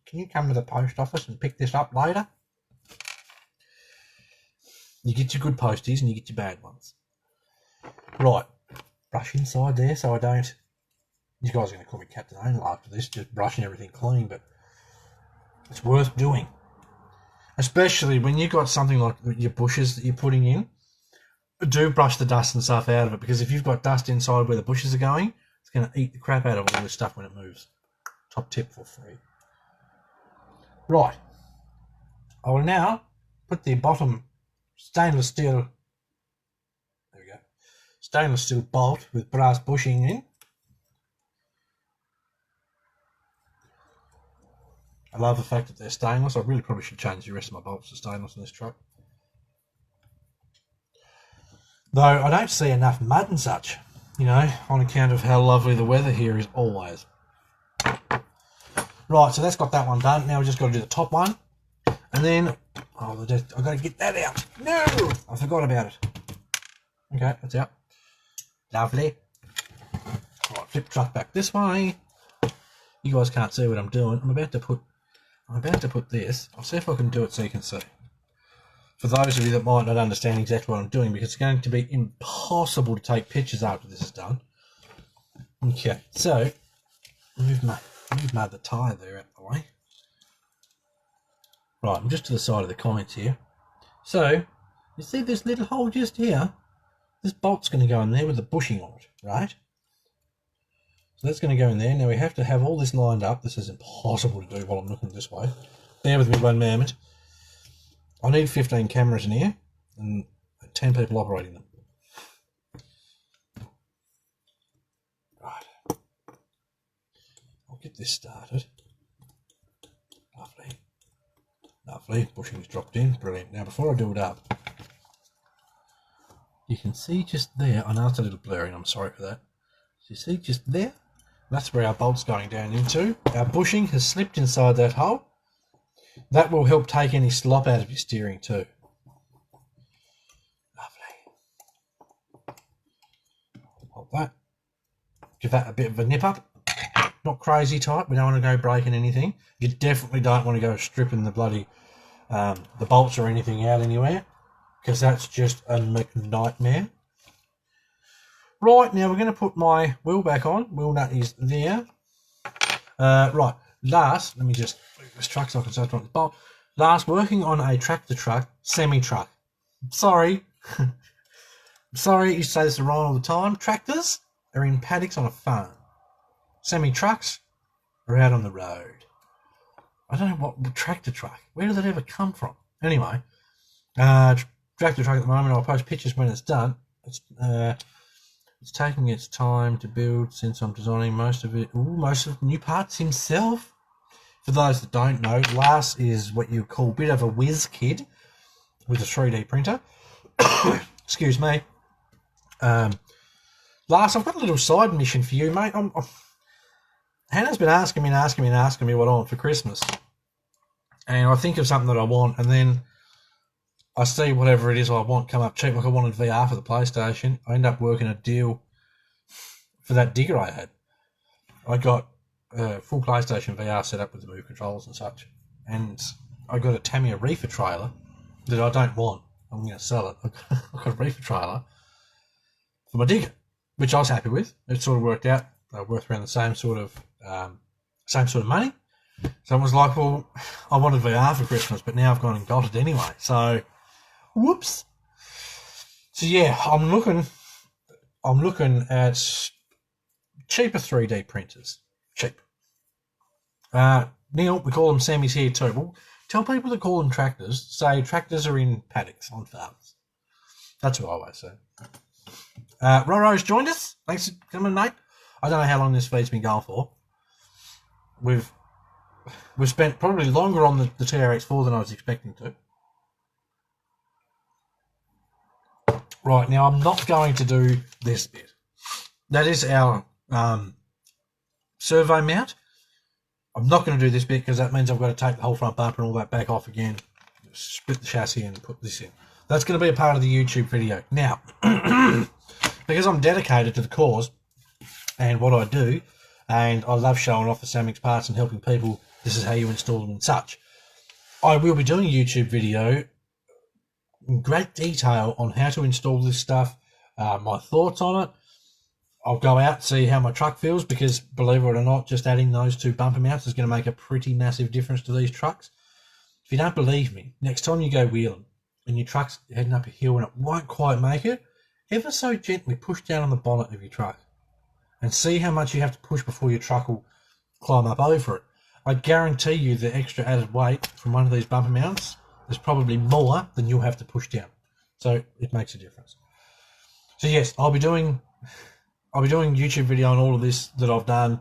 Can you come to the post office and pick this up later? You get your good posties and you get your bad ones. Right, brush inside there so I don't... You guys are going to call me Captain Anal after this, just brushing everything clean, but it's worth doing. Especially when you've got something like your bushes that you're putting in. Do brush the dust and stuff out of it, because if you've got dust inside where the bushes are going, it's going to eat the crap out of all this stuff when it moves. Top tip for free. Right. I will now put the bottom stainless steel, there we go, stainless steel bolt with brass bushing in. I love the fact that they're stainless. I really probably should change the rest of my bolts to stainless in this truck. Though I don't see enough mud and such, you know, on account of how lovely the weather here is always. Right, so that's got that one done. Now we just got to do the top one. And then, oh, I've got to get that out. No, I forgot about it. Okay, that's out. Lovely. Right, flip truck back this way. You guys can't see what I'm doing. I'm about to put this. I'll see if I can do it so you can see. For those of you that might not understand exactly what I'm doing, because it's going to be impossible to take pictures after this is done. Okay, so move the tyre there out the way. Right, I'm just to the side of the comments here. So, you see this little hole just here? This bolt's going to go in there with the bushing on it, right? So that's going to go in there. Now we have to have all this lined up. This is impossible to do while I'm looking this way. Bear with me one moment. I need 15 cameras in here and 10 people operating them. Right. I'll get this started. Lovely. Lovely. Bushing's dropped in. Brilliant. Now before I do it up, you can see just there, I know it's a little blurry and I'm sorry for that. You see just there? That's where our bolt's going down into. Our bushing has slipped inside that hole. That will help take any slop out of your steering too. Lovely. Hold that. Give that a bit of a nip up. Not crazy tight. We don't want to go breaking anything. You definitely don't want to go stripping the bloody the bolts or anything out anywhere, because that's just a nightmare. Right, now we're going to put my wheel back on. Wheel nut is there. Right, last, let me just move this truck so I can start on the bolt. Last, working on a tractor truck, semi-truck. Sorry. I'm sorry, you say this wrong all the time. Tractors are in paddocks on a farm. Semi-trucks are out on the road. I don't know what tractor truck. Where did that ever come from? Anyway, tractor truck at the moment. I'll post pictures when it's done. It's taking its time to build since I'm designing most of it. Ooh, most of the new parts himself. For those that don't know, Lars is what you call a bit of a whiz kid with a 3D printer. Excuse me. Lars, I've got a little side mission for you, mate. Hannah's been asking me what I want for Christmas. And I think of something that I want, and then I see whatever it is I want come up cheap. Like I wanted VR for the PlayStation. I end up working a deal for that digger I had. I got a full PlayStation VR set up with the move controls and such. And I got a Tamiya reefer trailer that I don't want. I'm going to sell it. I got a reefer trailer for my digger, which I was happy with. It sort of worked out. They were worth around the same sort of money. So I was like, well, I wanted VR for Christmas, but now I've gone and got it anyway. So, whoops. So yeah, I'm looking at cheaper 3D printers. Cheap. Neil, we call them semis here too. Well, tell people that call them tractors. Say tractors are in paddocks on farms. That's what I always say. Roro's joined us. Thanks for coming, mate. I don't know how long this feed's been going for. We've spent probably longer on the TRX4 than I was expecting to. Right, now I'm not going to do this bit. That is our servo mount. I'm not going to do this bit because that means I've got to take the whole front bumper and all that back off again, split the chassis and put this in. That's going to be a part of the YouTube video. Now, because I'm dedicated to the cause and what I do, and I love showing off the Samix parts and helping people, this is how you install them and such, I will be doing a YouTube video in great detail on how to install this stuff, my thoughts on it. I'll go out, see how my truck feels, because believe it or not, just adding those 2 bumper mounts is going to make a pretty massive difference to these trucks. If you don't believe me, next time you go wheeling and your truck's heading up a hill and it won't quite make it, ever so gently push down on the bonnet of your truck and see how much you have to push before your truck will climb up over it. I guarantee you the extra added weight from one of these bumper mounts is probably more than you'll have to push down. So it makes a difference. So yes, I'll be doing YouTube video on all of this that I've done.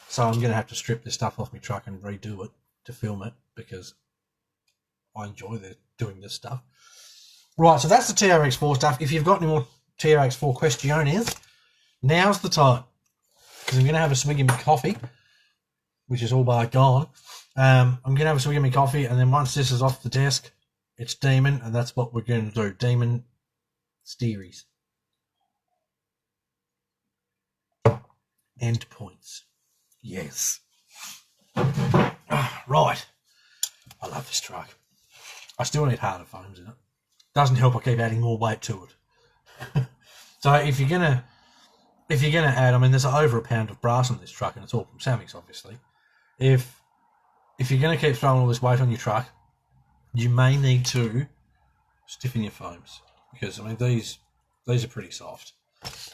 So I'm going to have to strip this stuff off my truck and redo it to film it, because I enjoy doing this stuff. Right, so that's the TRX4 stuff. If you've got any more TRX4 questionnaires, now's the time, because I'm going to have a swig of my coffee, which is all but gone. I'm going to have a swig of my coffee, and then once this is off the desk, it's Demon, and that's what we're going to do. Demon Steeries. Endpoints. Yes. Right. I love this truck. I still need harder foams in it. Doesn't help I keep adding more weight to it. So if you're gonna add, I mean, there's over a pound of brass on this truck, and it's all from Samix, obviously. If you're gonna keep throwing all this weight on your truck, you may need to stiffen your foams, because I mean these are pretty soft.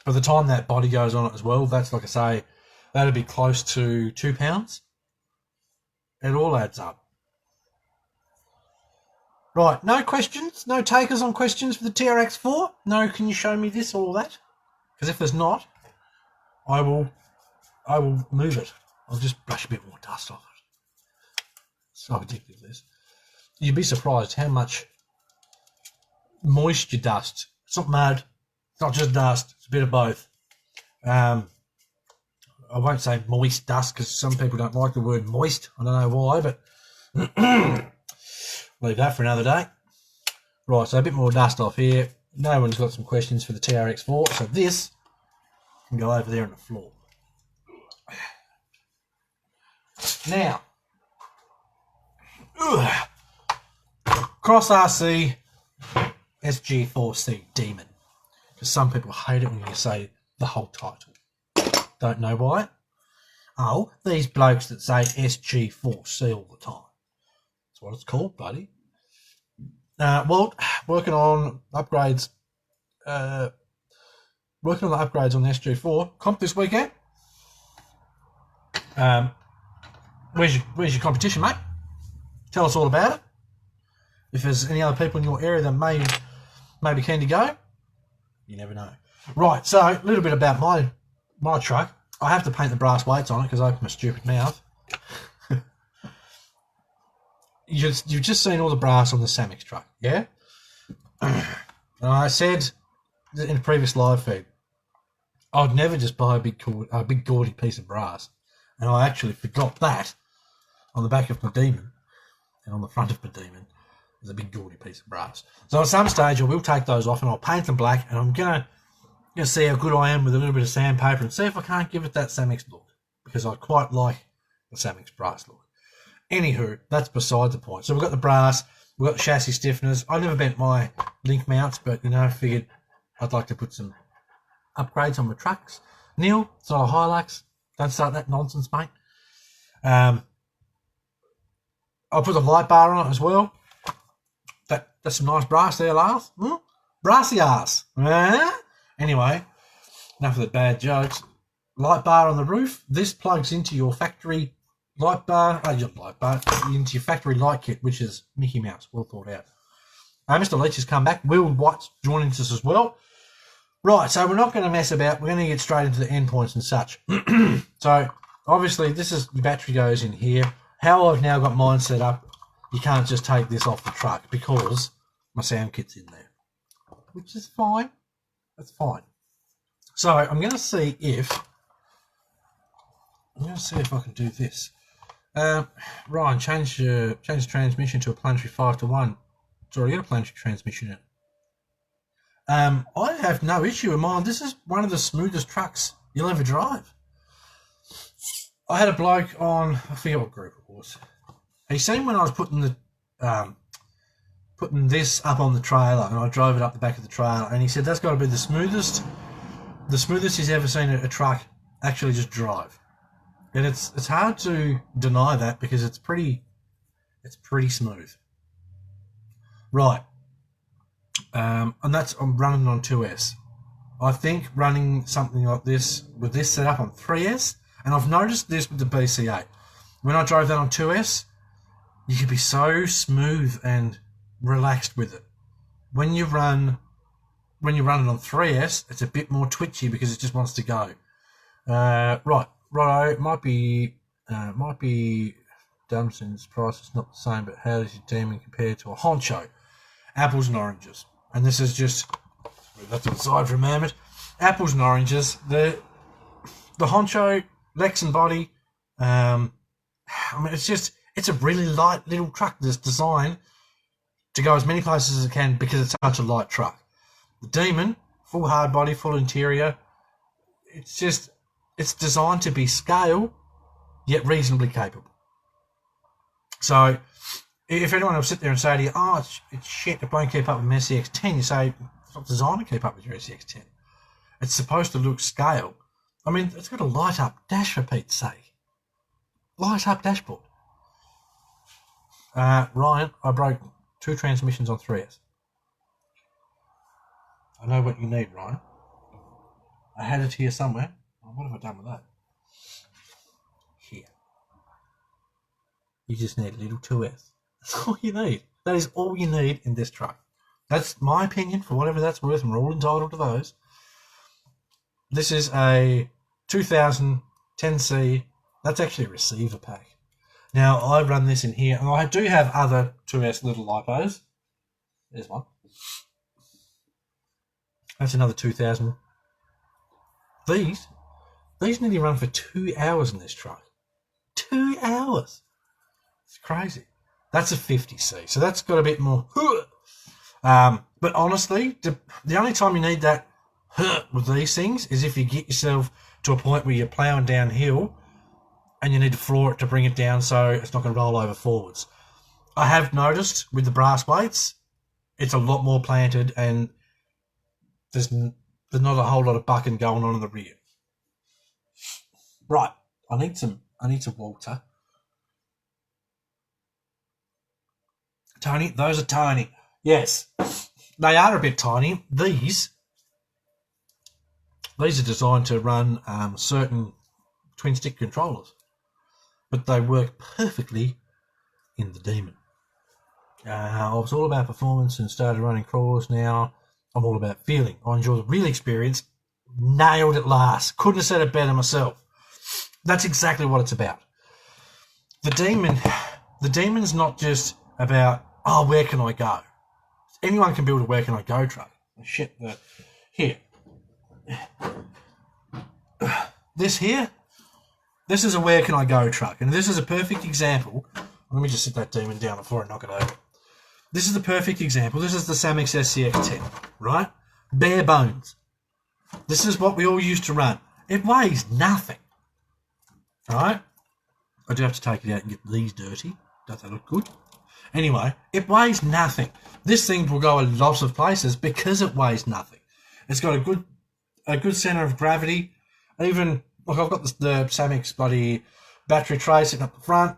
By the time that body goes on it as well, that's, like I say, that'll be close to 2 pounds. It all adds up. Right, no questions? No takers on questions for the TRX4? No, can you show me this or that? Because if there's not, I will move it. I'll just brush a bit more dust off it. So ridiculous. You'd be surprised how much moisture dust. It's not mud. It's not just dust. It's a bit of both. I won't say moist dust, because some people don't like the word moist. I don't know why, but leave that for another day. Right, so a bit more dust off here. No one's got some questions for the TRX4, so this can go over there on the floor. Now, Cross RC SG4C Demon. Because some people hate it when you say the whole title. Don't know why. Oh, these blokes that say SG4C all the time. That's what it's called, buddy. Well, working on upgrades. Working on the upgrades on the SG4 comp this weekend. Where's your competition, mate? Tell us all about it. If there's any other people in your area that may be keen to go, you never know. Right, so a little bit about my truck. I have to paint the brass weights on it because I opened my stupid mouth. You've just seen all the brass on the Samix truck, yeah? And I said in a previous live feed, I'd never just buy a big gaudy piece of brass. And I actually forgot that on the back of my Demon and on the front of my Demon is a big gaudy piece of brass. So at some stage I will take those off and I'll paint them black, and I'm gonna see how good I am with a little bit of sandpaper and see if I can't give it that Samix look, because I quite like the Samix brass look. Anywho, that's beside the point. So we've got the brass, we've got the chassis stiffeners. I never bent my link mounts, but I figured I'd like to put some upgrades on my trucks. Neil, it's not a Hilux. Don't start that nonsense, mate. I'll put the light bar on it as well. That's some nice brass there, Lars. Brassy ass. Anyway, enough of the bad jokes. Light bar on the roof. This plugs into your factory light bar. Into your factory light kit, which is Mickey Mouse. Well thought out. Mr. Leach has come back. Will White's joining us as well. Right, so we're not going to mess about. We're going to get straight into the endpoints and such. So, obviously, this is the battery goes in here. How I've now got mine set up, you can't just take this off the truck because my sound kit's in there, which is fine. That's fine. So, I'm going to see if I can do this. Ryan, change the transmission to a planetary 5-to-1. It's already got a planetary transmission in it. I have no issue with mine. This is one of the smoothest trucks you'll ever drive. I had a bloke on, I forget what group it was. He seen when I was putting putting this up on the trailer, and I drove it up the back of the trailer, and he said that's got to be the smoothest he's ever seen a truck actually just drive. And it's hard to deny that because it's pretty smooth. Right. And that's I'm running on 2S. I think running something like this with this setup on 3S, and I've noticed this with the BC8. When I drove that on 2S, you can be so smooth and relaxed with it. When you run it on 3S, it's a bit more twitchy because it just wants to go. Righto, might be Dunson's price is not the same, but how does your Demon compare to a Honcho? Apples and oranges. And this is just, that's to the side for a moment. Apples and oranges. The Honcho, Lex and body, I mean, it's a really light little truck that's designed to go as many places as it can because it's such a light truck. The Demon, full hard body, full interior, it's designed to be scale, yet reasonably capable. So, if anyone will sit there and say to you, oh, it's shit, it won't keep up with my SCX-10, you say, it's not designed to keep up with your SCX-10. It's supposed to look scale. I mean, it's got a light-up dash, for Pete's sake. Light-up dashboard. Ryan, I broke 2 transmissions on 3S. I know what you need, Ryan. I had it here somewhere. What have I done with that? Here. You just need a little 2S. That's all you need. That is all you need in this truck. That's my opinion, for whatever that's worth, and we're all entitled to those. This is a 2010C. That's actually a receiver pack. Now, I run this in here, and I do have other 2S little lipos. There's one. That's another 2000. These nearly run for 2 hours in this truck. 2 hours. It's crazy. That's a 50C, so that's got a bit more. But honestly, the only time you need that with these things is if you get yourself to a point where you're ploughing downhill and you need to floor it to bring it down so it's not going to roll over forwards. I have noticed with the brass weights, it's a lot more planted and there's not a whole lot of bucking going on in the rear. Right, I need some water. Tony, those are tiny. Yes, they are a bit tiny. These are designed to run certain twin stick controllers, but they work perfectly in the Demon. I was all about performance and started running crawlers. Now I'm all about feeling. I enjoy the real experience. Nailed it last. Couldn't have said it better myself. That's exactly what it's about. The Demon's not just about, oh, where can I go? Anyone can build a where can I go truck. Shit, here. This is a where can I go truck. And this is a perfect example. Let me just sit that Demon down before I knock it over. This is the perfect example. This is the Samex SCX-10, right? Bare bones. This is what we all used to run. It weighs nothing. All right? I do have to take it out and get these dirty. Does that look good? Anyway, it weighs nothing. This thing will go a lot of places because it weighs nothing. It's got a good center of gravity. Even, look, I've got the Samex bloody battery tray sitting up the front.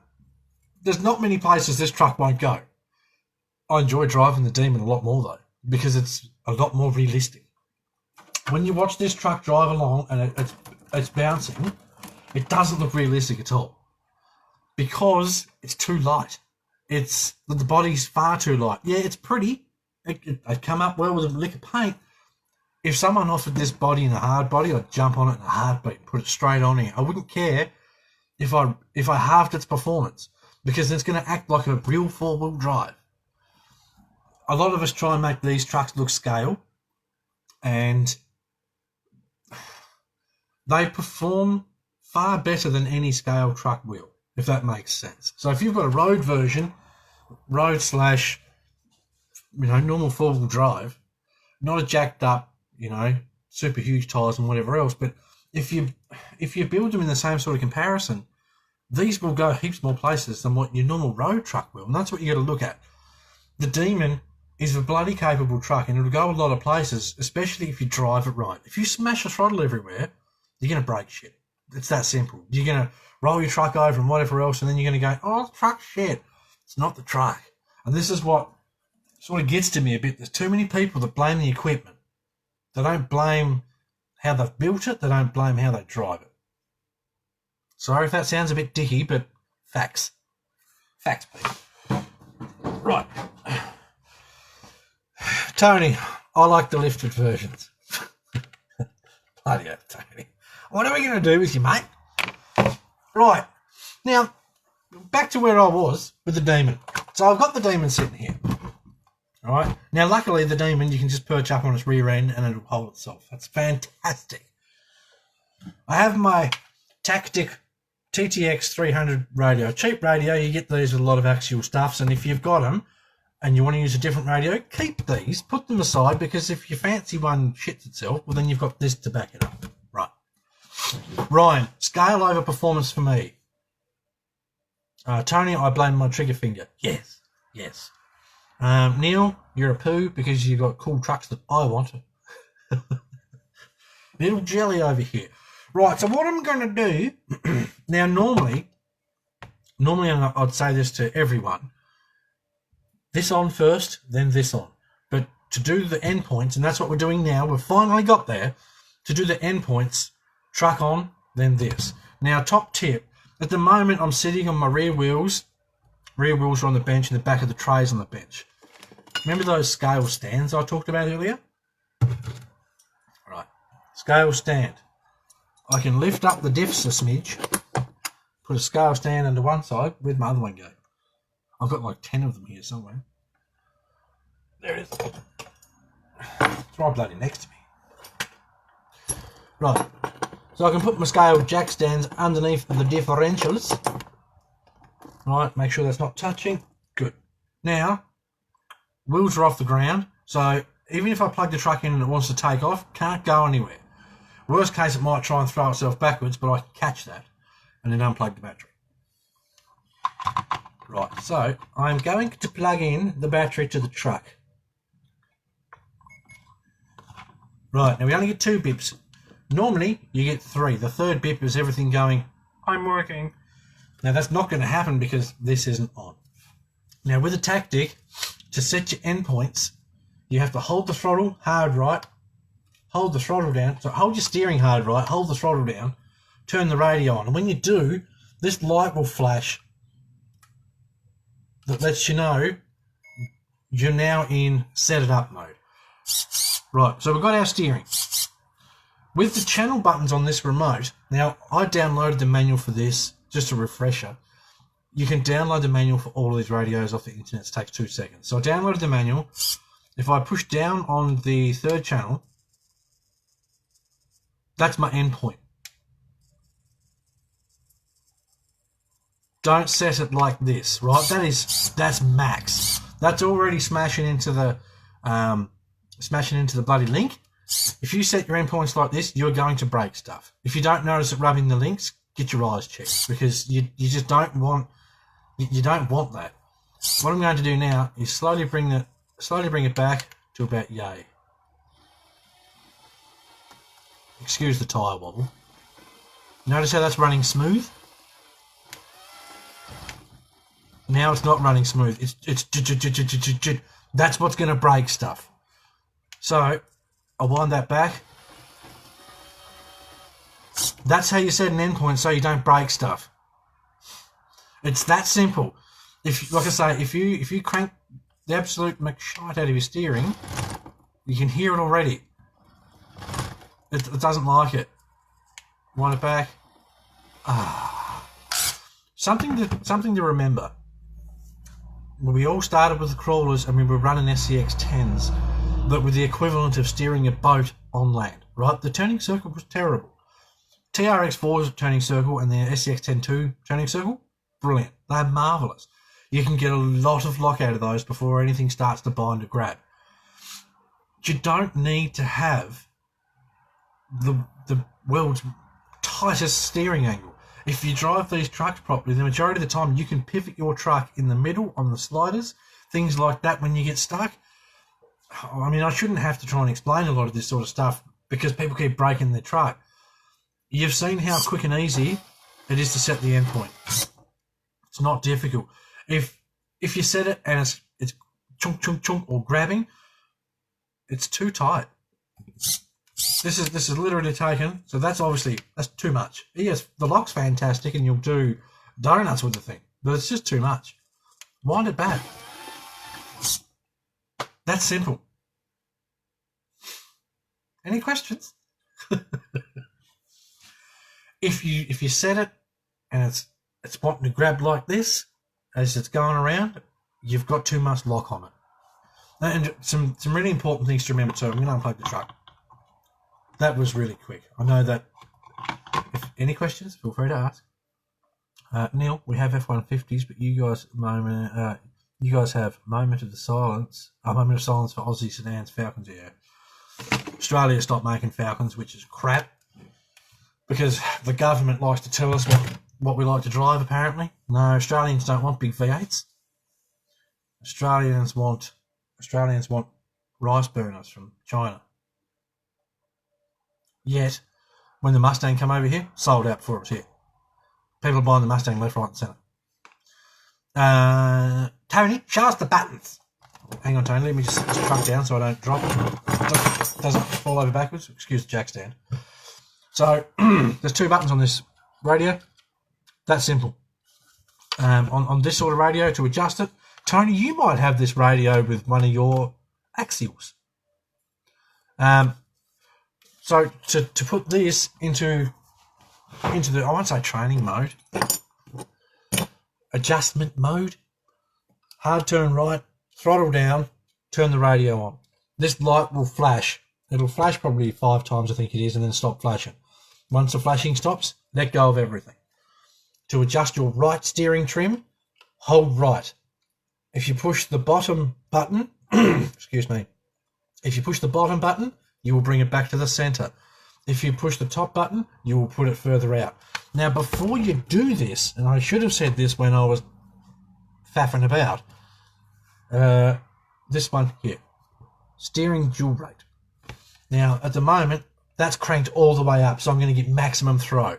There's not many places this truck won't go. I enjoy driving the Demon a lot more, though, because it's a lot more realistic. When you watch this truck drive along and it's bouncing, it doesn't look realistic at all because it's too light. The body's far too light. Yeah, it's pretty. It'd come up well with a lick of paint. If someone offered this body in a hard body, I'd jump on it in a heartbeat and put it straight on here. I wouldn't care if I halved its performance because it's going to act like a real four-wheel drive. A lot of us try and make these trucks look scale, and they perform far better than any scale truck will, if that makes sense. So if you've got a road version, road / normal four-wheel drive, not a jacked up, super huge tyres and whatever else, but if you build them in the same sort of comparison, these will go heaps more places than what your normal road truck will, and that's what you got to look at. The Demon is a bloody capable truck, and it'll go a lot of places, especially if you drive it right. If you smash the throttle everywhere, you're going to break shit. It's that simple. You're going to roll your truck over and whatever else, and then you're going to go, oh, the truck's shit. It's not the truck. And this is what sort of gets to me a bit. There's too many people that blame the equipment. They don't blame how they've built it. They don't blame how they drive it. Sorry if that sounds a bit dicky, but facts. Facts, please. Right. Tony, I like the lifted versions. Bloody hell, Tony. What are we going to do with you, mate? Right. Now, back to where I was with the Demon. So I've got the Demon sitting here. All right. Now, luckily, the Demon, you can just perch up on its rear end and it'll hold itself. That's fantastic. I have my Tactic TTX 300 radio. Cheap radio, you get these with a lot of axial stuffs, and if you've got them and you want to use a different radio, keep these, put them aside, because if your fancy one shits itself, well, then you've got this to back it up. Right. Ryan, scale over performance for me. Tony, I blame my trigger finger. Yes. Yes. Neil, you're a poo because you've got cool trucks that I want. Little jelly over here. Right, so what I'm going to do, now normally I'd say this to everyone, this on first, then this on. But to do the endpoints, and that's what we're doing now, we've finally got there, to do the endpoints, truck on, then this. Now, top tip, at the moment I'm sitting on my rear wheels are on the bench and the back of the tray's on the bench. Remember those scale stands I talked about earlier? Right, scale stand. I can lift up the diffs a smidge, put a scale stand under one side. Where'd my other one go? I've got like 10 of them here somewhere. There it is. It's right bloody next to me. Right. So I can put my scale jack stands underneath the differentials. Right, make sure that's not touching. Good. Now, wheels are off the ground. So even if I plug the truck in and it wants to take off, can't go anywhere. Worst case, it might try and throw itself backwards, but I can catch that and then unplug the battery. Right, so I'm going to plug in the battery to the truck. Right, now we only get 2 bips. Normally, you get 3. The third bip is everything going, I'm working. Now, that's not going to happen because this isn't on. Now, with a Tactic, to set your endpoints, you have to hold the throttle hard right, hold the throttle down. So hold your steering hard right, hold the throttle down, turn the radio on. And when you do, this light will flash that lets you know you're now in set it up mode. Right, so we've got our steering. With the channel buttons on this remote, now I downloaded the manual for this, just a refresher. You can download the manual for all of these radios off the internet. It takes 2 seconds. So I downloaded the manual. If I push down on the 3rd channel, that's my endpoint. Don't set it like this, right? That's max. That's already smashing into the bloody link. If you set your endpoints like this, you're going to break stuff. If you don't notice it rubbing the links, get your eyes checked, because you just don't want that. What I'm going to do now is slowly bring it back to about yay. Excuse the tyre wobble. Notice how that's running smooth? Now it's not running smooth. It's that's what's going to break stuff. So I'll wind that back. That's how you set an endpoint so you don't break stuff. It's that simple. If, like I say, if you crank the absolute McShite out of your steering, you can hear it already. It doesn't like it. Wind it back. Something to remember. When we all started with the crawlers and we were running SCX 10s, but with the equivalent of steering a boat on land, right? The turning circle was terrible. TRX4's turning circle and the SCX 10-2 turning circle, brilliant. They're marvellous. You can get a lot of lock out of those before anything starts to bind or grab. You don't need to have the world's tightest steering angle. If you drive these trucks properly, the majority of the time you can pivot your truck in the middle on the sliders, things like that when you get stuck. I mean, I shouldn't have to try and explain a lot of this sort of stuff because people keep breaking their truck. You've seen how quick and easy it is to set the endpoint. It's not difficult. If you set it and it's chunk chunk chunk or grabbing, it's too tight. This is literally taken, so that's too much. Yes, the lock's fantastic and you'll do donuts with the thing, but it's just too much. Wind it back. That's simple. Any questions? If you set it and it's wanting to grab like this as it's going around, you've got too much lock on it. And some really important things to remember too. I'm going to unplug the truck. That was really quick. I know that. If any questions, feel free to ask. Neil, we have F-150s, but you guys have moment of silence for Aussie sedans, Falcons. Yeah, Australia stopped making Falcons, which is crap, because the government likes to tell us what we like to drive. Apparently, no, Australians don't want big V8s. Australians want rice burners from China. Yet, when the Mustang come over here, sold out before it was here. People are buying the Mustang left, right and centre. Tony, show us the buttons. Hang on, Tony, let me just truck down so I don't drop it. Doesn't fall over backwards. Excuse the jack stand. So, there's 2 buttons on this radio. That's simple. On this sort of radio, to adjust it, Tony, you might have this radio with one of your axials. So to put this into the, I won't say training mode, adjustment mode, hard turn right, throttle down, turn the radio on. This light will flash. It'll flash probably 5 times, I think it is, and then stop flashing. Once the flashing stops, let go of everything. To adjust your right steering trim, hold right. If you push the bottom button, excuse me, if you push the bottom button, you will bring it back to the center. If you push the top button, you will put it further out. Now, before you do this, and I should have said this when I was faffing about, this one here, steering dual rate. Now, at the moment, that's cranked all the way up, so I'm going to get maximum throw.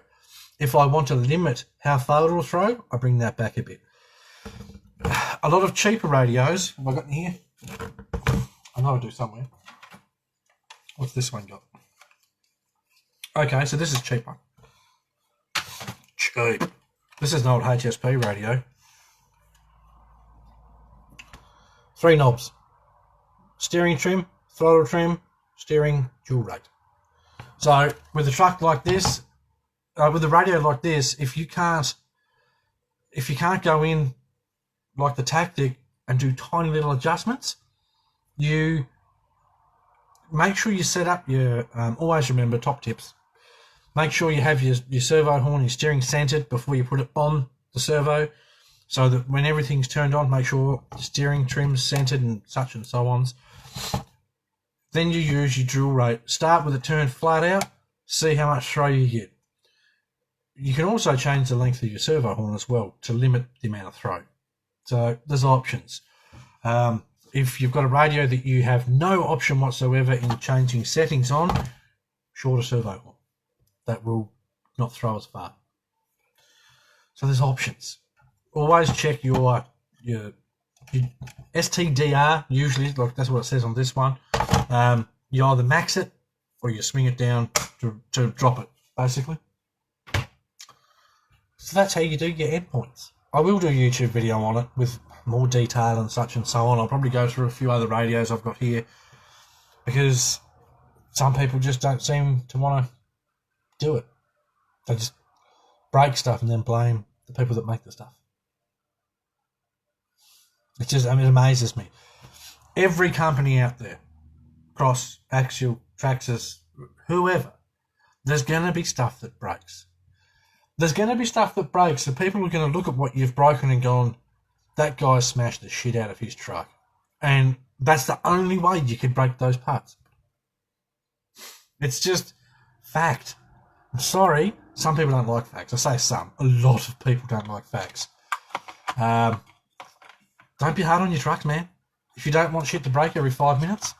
If I want to limit how far it'll throw, I bring that back a bit. A lot of cheaper radios, have I got in here? I know I'll do somewhere. What's this one got? Okay, so this is cheap one. Cheap. This is an old HSP radio. 3 knobs. Steering trim, throttle trim, steering dual rate. So with a truck like this, with a radio like this, if you can't go in like the Tactic and do tiny little adjustments, you make sure you set up your, always remember top tips, make sure you have your servo horn, your steering centered before you put it on the servo, so that when everything's turned on, make sure the steering trim's centered and such and so on. Then you use your dual rate. Start with it turned flat out, see how much throw you get. You can also change the length of your servo horn as well to limit the amount of throw. So there's options. If you've got a radio that you have no option whatsoever in changing settings on, shorter servo horn. That will not throw as far. So there's options. Always check your STDR, usually, like that's what it says on this one. You either max it or you swing it down to drop it, basically. So that's how you do your endpoints. I will do a YouTube video on it with more detail and such and so on. I'll probably go through a few other radios I've got here, because some people just don't seem to want to do it. They just break stuff and then blame the people that make the stuff. It's just, it amazes me. Every company out there, Cross, Axial, Traxxas, whoever, there's going to be stuff that breaks. There's going to be stuff that breaks, so people are going to look at what you've broken and gone, that guy smashed the shit out of his truck. And that's the only way you can break those parts. It's just fact. I'm sorry, some people don't like facts. I say some. A lot of people don't like facts. Don't be hard on your trucks, man. If you don't want shit to break every 5 minutes,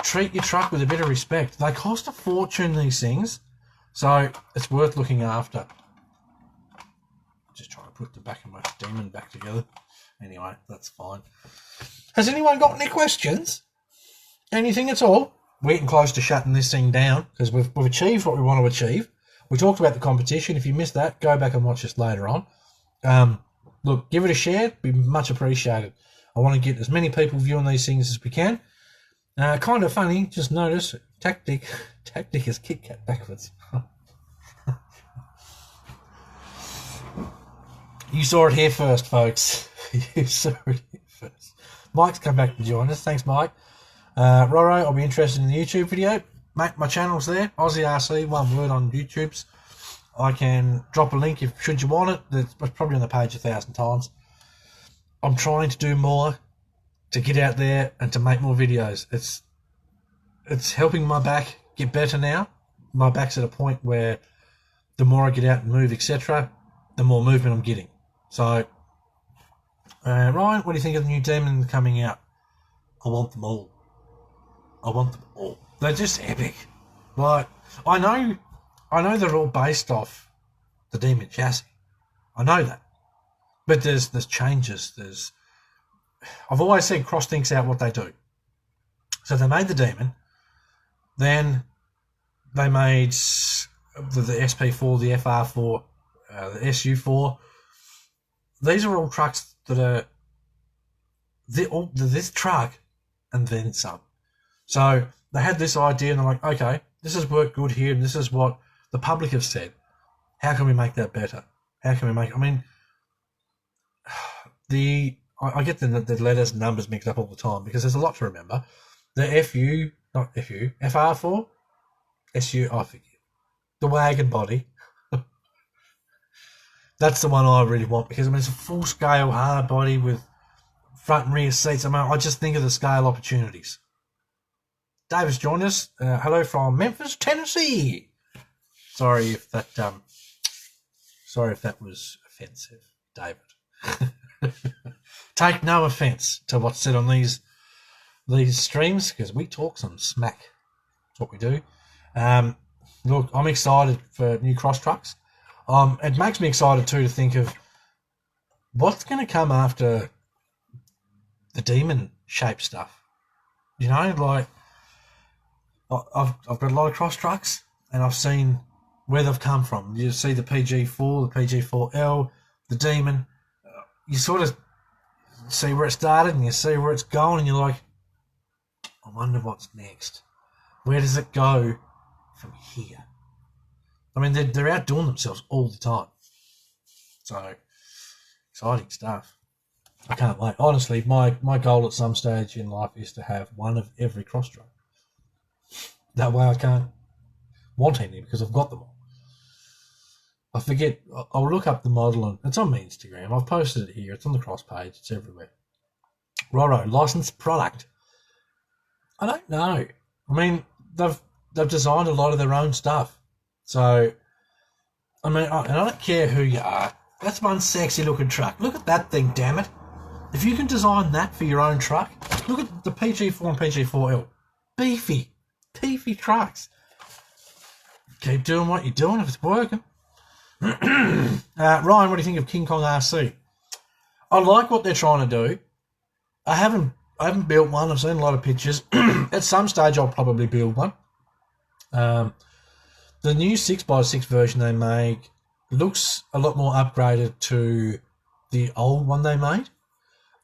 treat your truck with a bit of respect. They cost a fortune, these things, so it's worth looking after. Just trying to put the back of my Demon back together. Anyway, that's fine. Has anyone got any questions? Anything at all? We're getting close to shutting this thing down because we've achieved what we want to achieve. We talked about the competition. If you missed that, go back and watch this later on. Look, give it a share. It'd be much appreciated. I want to get as many people viewing these things as we can. Kind of funny, just notice, Tactic is Kit Kat backwards. You saw it here first, folks. You saw it here first. Mike's come back to join us. Thanks, Mike. Roro, I'll be interested in the YouTube video. Mate, my channel's there. BCRC, one word on YouTube's. I can drop a link should you want it. It's probably on the page 1,000 times. I'm trying to do more to get out there and to make more videos. It's helping my back get better now. My back's at a point where the more I get out and move, etc., the more movement I'm getting. So, Ryan, what do you think of the new Demon coming out? I want them all. I want them all. They're just epic. Like, I know they're all based off the Demon chassis. I know that. But there's changes. I've always said Cross thinks out what they do. So they made the Demon. Then they made the SP4, the FR4, the SU4. These are all trucks that are this truck and then some. So they had this idea and they're like, okay, this has worked good here and this is what the public have said. How can we make that better? How can we make... I mean, I get the letters and numbers mixed up all the time because there's a lot to remember. The FR4, SU, I forget. The wagon body. That's the one I really want because, I mean, it's a full-scale hard body with front and rear seats. I mean, I just think of the scale opportunities. David's joined us. Hello from Memphis, Tennessee. Sorry if that was offensive, David. Take no offence to what's said on these streams because we talk some smack. That's what we do. Look, I'm excited for new cross trucks. It makes me excited too to think of what's going to come after the Demon shape stuff. You know, like I've got a lot of cross trucks and I've seen where they've come from. You see the PG4, the PG4L, the Demon. You sort of see where it started and you see where it's going and you're like, I wonder what's next. Where does it go from here? I mean, they're outdoing themselves all the time. So, exciting stuff. I can't wait. Honestly, my goal at some stage in life is to have one of every cross truck. That way I can't want any because I've got them all. I forget, I'll look up the model and it's on my Instagram. I've posted it here. It's on the cross page. It's everywhere. Righto, licensed product. I don't know. I mean, they've designed a lot of their own stuff. So, I mean, and I don't care who you are. That's one sexy looking truck. Look at that thing, damn it. If you can design that for your own truck, look at the PG4 and PG4L. Beefy trucks. Keep doing what you're doing if it's working. Ryan, what do you think of King Kong RC? I like what they're trying to do. I haven't built one. I've seen a lot of pictures. At some stage, I'll probably build one. The new 6x6 version they make looks a lot more upgraded to the old one they made.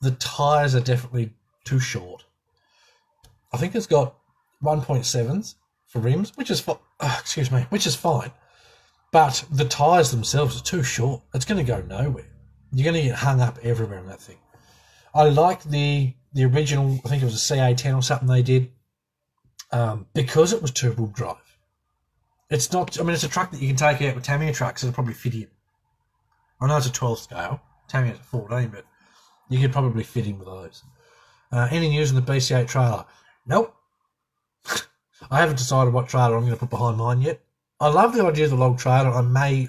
The tyres are definitely too short. I think it's got 1.7s for rims, which is fine. But the tyres themselves are too short. It's going to go nowhere. You're going to get hung up everywhere in that thing. I like the original, I think it was a CA10 or something they did, because it was two-wheel drive. It's not, I mean, it's a truck that you can take out with Tamiya trucks. It'll probably fit in. I know it's a 12 scale. Tamiya's a 14, but you could probably fit in with those. Any news on the BC8 trailer? Nope. I haven't decided what trailer I'm going to put behind mine yet. I love the idea of the log trailer. I may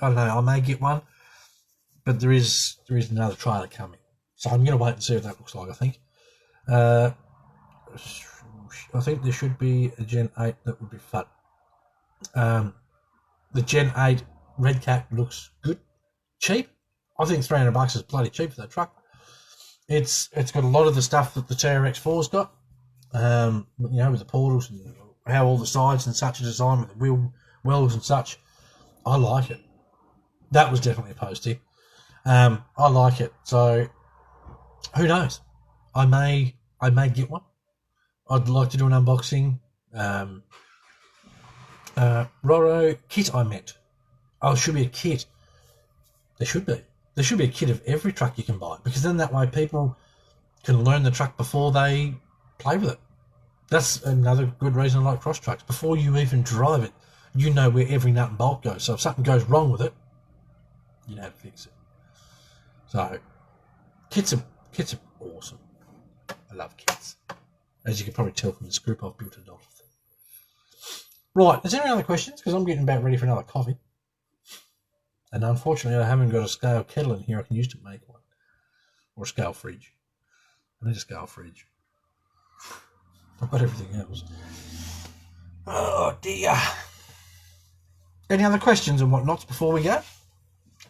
get one, but there is another trailer coming. So I'm going to wait and see what that looks like, I think. I think there should be a Gen 8 that would be fun. The Gen 8 Red Cat looks good, cheap. I think $300 is bloody cheap for that truck. It's got a lot of the stuff that the TRX4's got, with the portals and how all the sides and such are designed with the wheel wells and such. I like it. That was definitely a postie. I like it. So who knows? I may get one. I'd like to do an unboxing. Roro kit I meant. Oh, it should be a kit. There should be. There should be a kit of every truck you can buy, because then that way people can learn the truck before they play with it. That's another good reason I like cross trucks. Before you even drive it, you know where every nut and bolt goes. So if something goes wrong with it, you know how to fix it. So kits are awesome. I love kits. As you can probably tell from this group, I've built a lot of them. Right, is there any other questions? Because I'm getting about ready for another coffee. And unfortunately, I haven't got a scale kettle in here I can use to make one. Or a scale fridge. I need a scale fridge. I've got everything else. Oh, dear. Any other questions and whatnots before we go?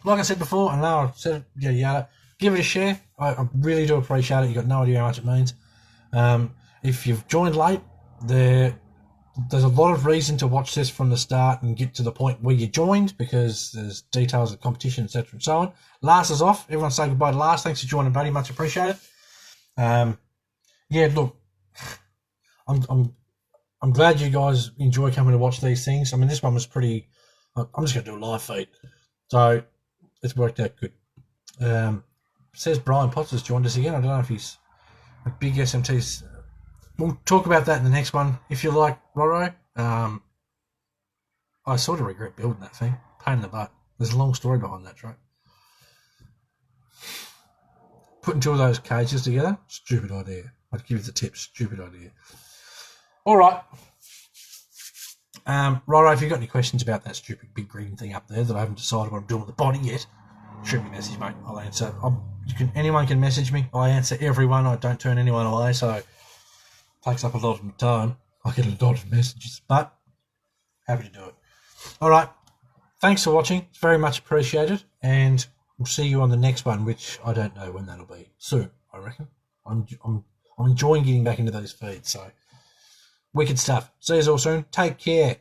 Like I said before, I know I said it, yeah, give it a share. I really do appreciate it. You've got no idea how much it means. If you've joined late, there's a lot of reason to watch this from the start and get to the point where you joined, because there's details of competition, etc. and so on. Lars is off. Everyone say goodbye to Lars. Thanks for joining, buddy. Much appreciated. Yeah, look, I'm glad you guys enjoy coming to watch these things. I mean, this one was pretty. I'm just going to do a live feed, so it's worked out good. Says Brian Potts has joined us again. I don't know if he's a big SMT's. We'll talk about that in the next one. If you like Roro, I sort of regret building that thing. Pain in the butt. There's a long story behind that truck. Putting two of those cages together, stupid idea. I'd give you the tips, stupid idea. All right. Roro, if you've got any questions about that stupid big green thing up there that I haven't decided what I'm doing with the body yet, shoot me a message, mate. I'll answer. Anyone can message me. I answer everyone. I don't turn anyone away, so takes up a lot of my time. I get a lot of messages, but happy to do it. All right. Thanks for watching. It's very much appreciated, and we'll see you on the next one, which I don't know when that'll be. Soon, I reckon. I'm enjoying getting back into those feeds, so wicked stuff. See you all soon. Take care.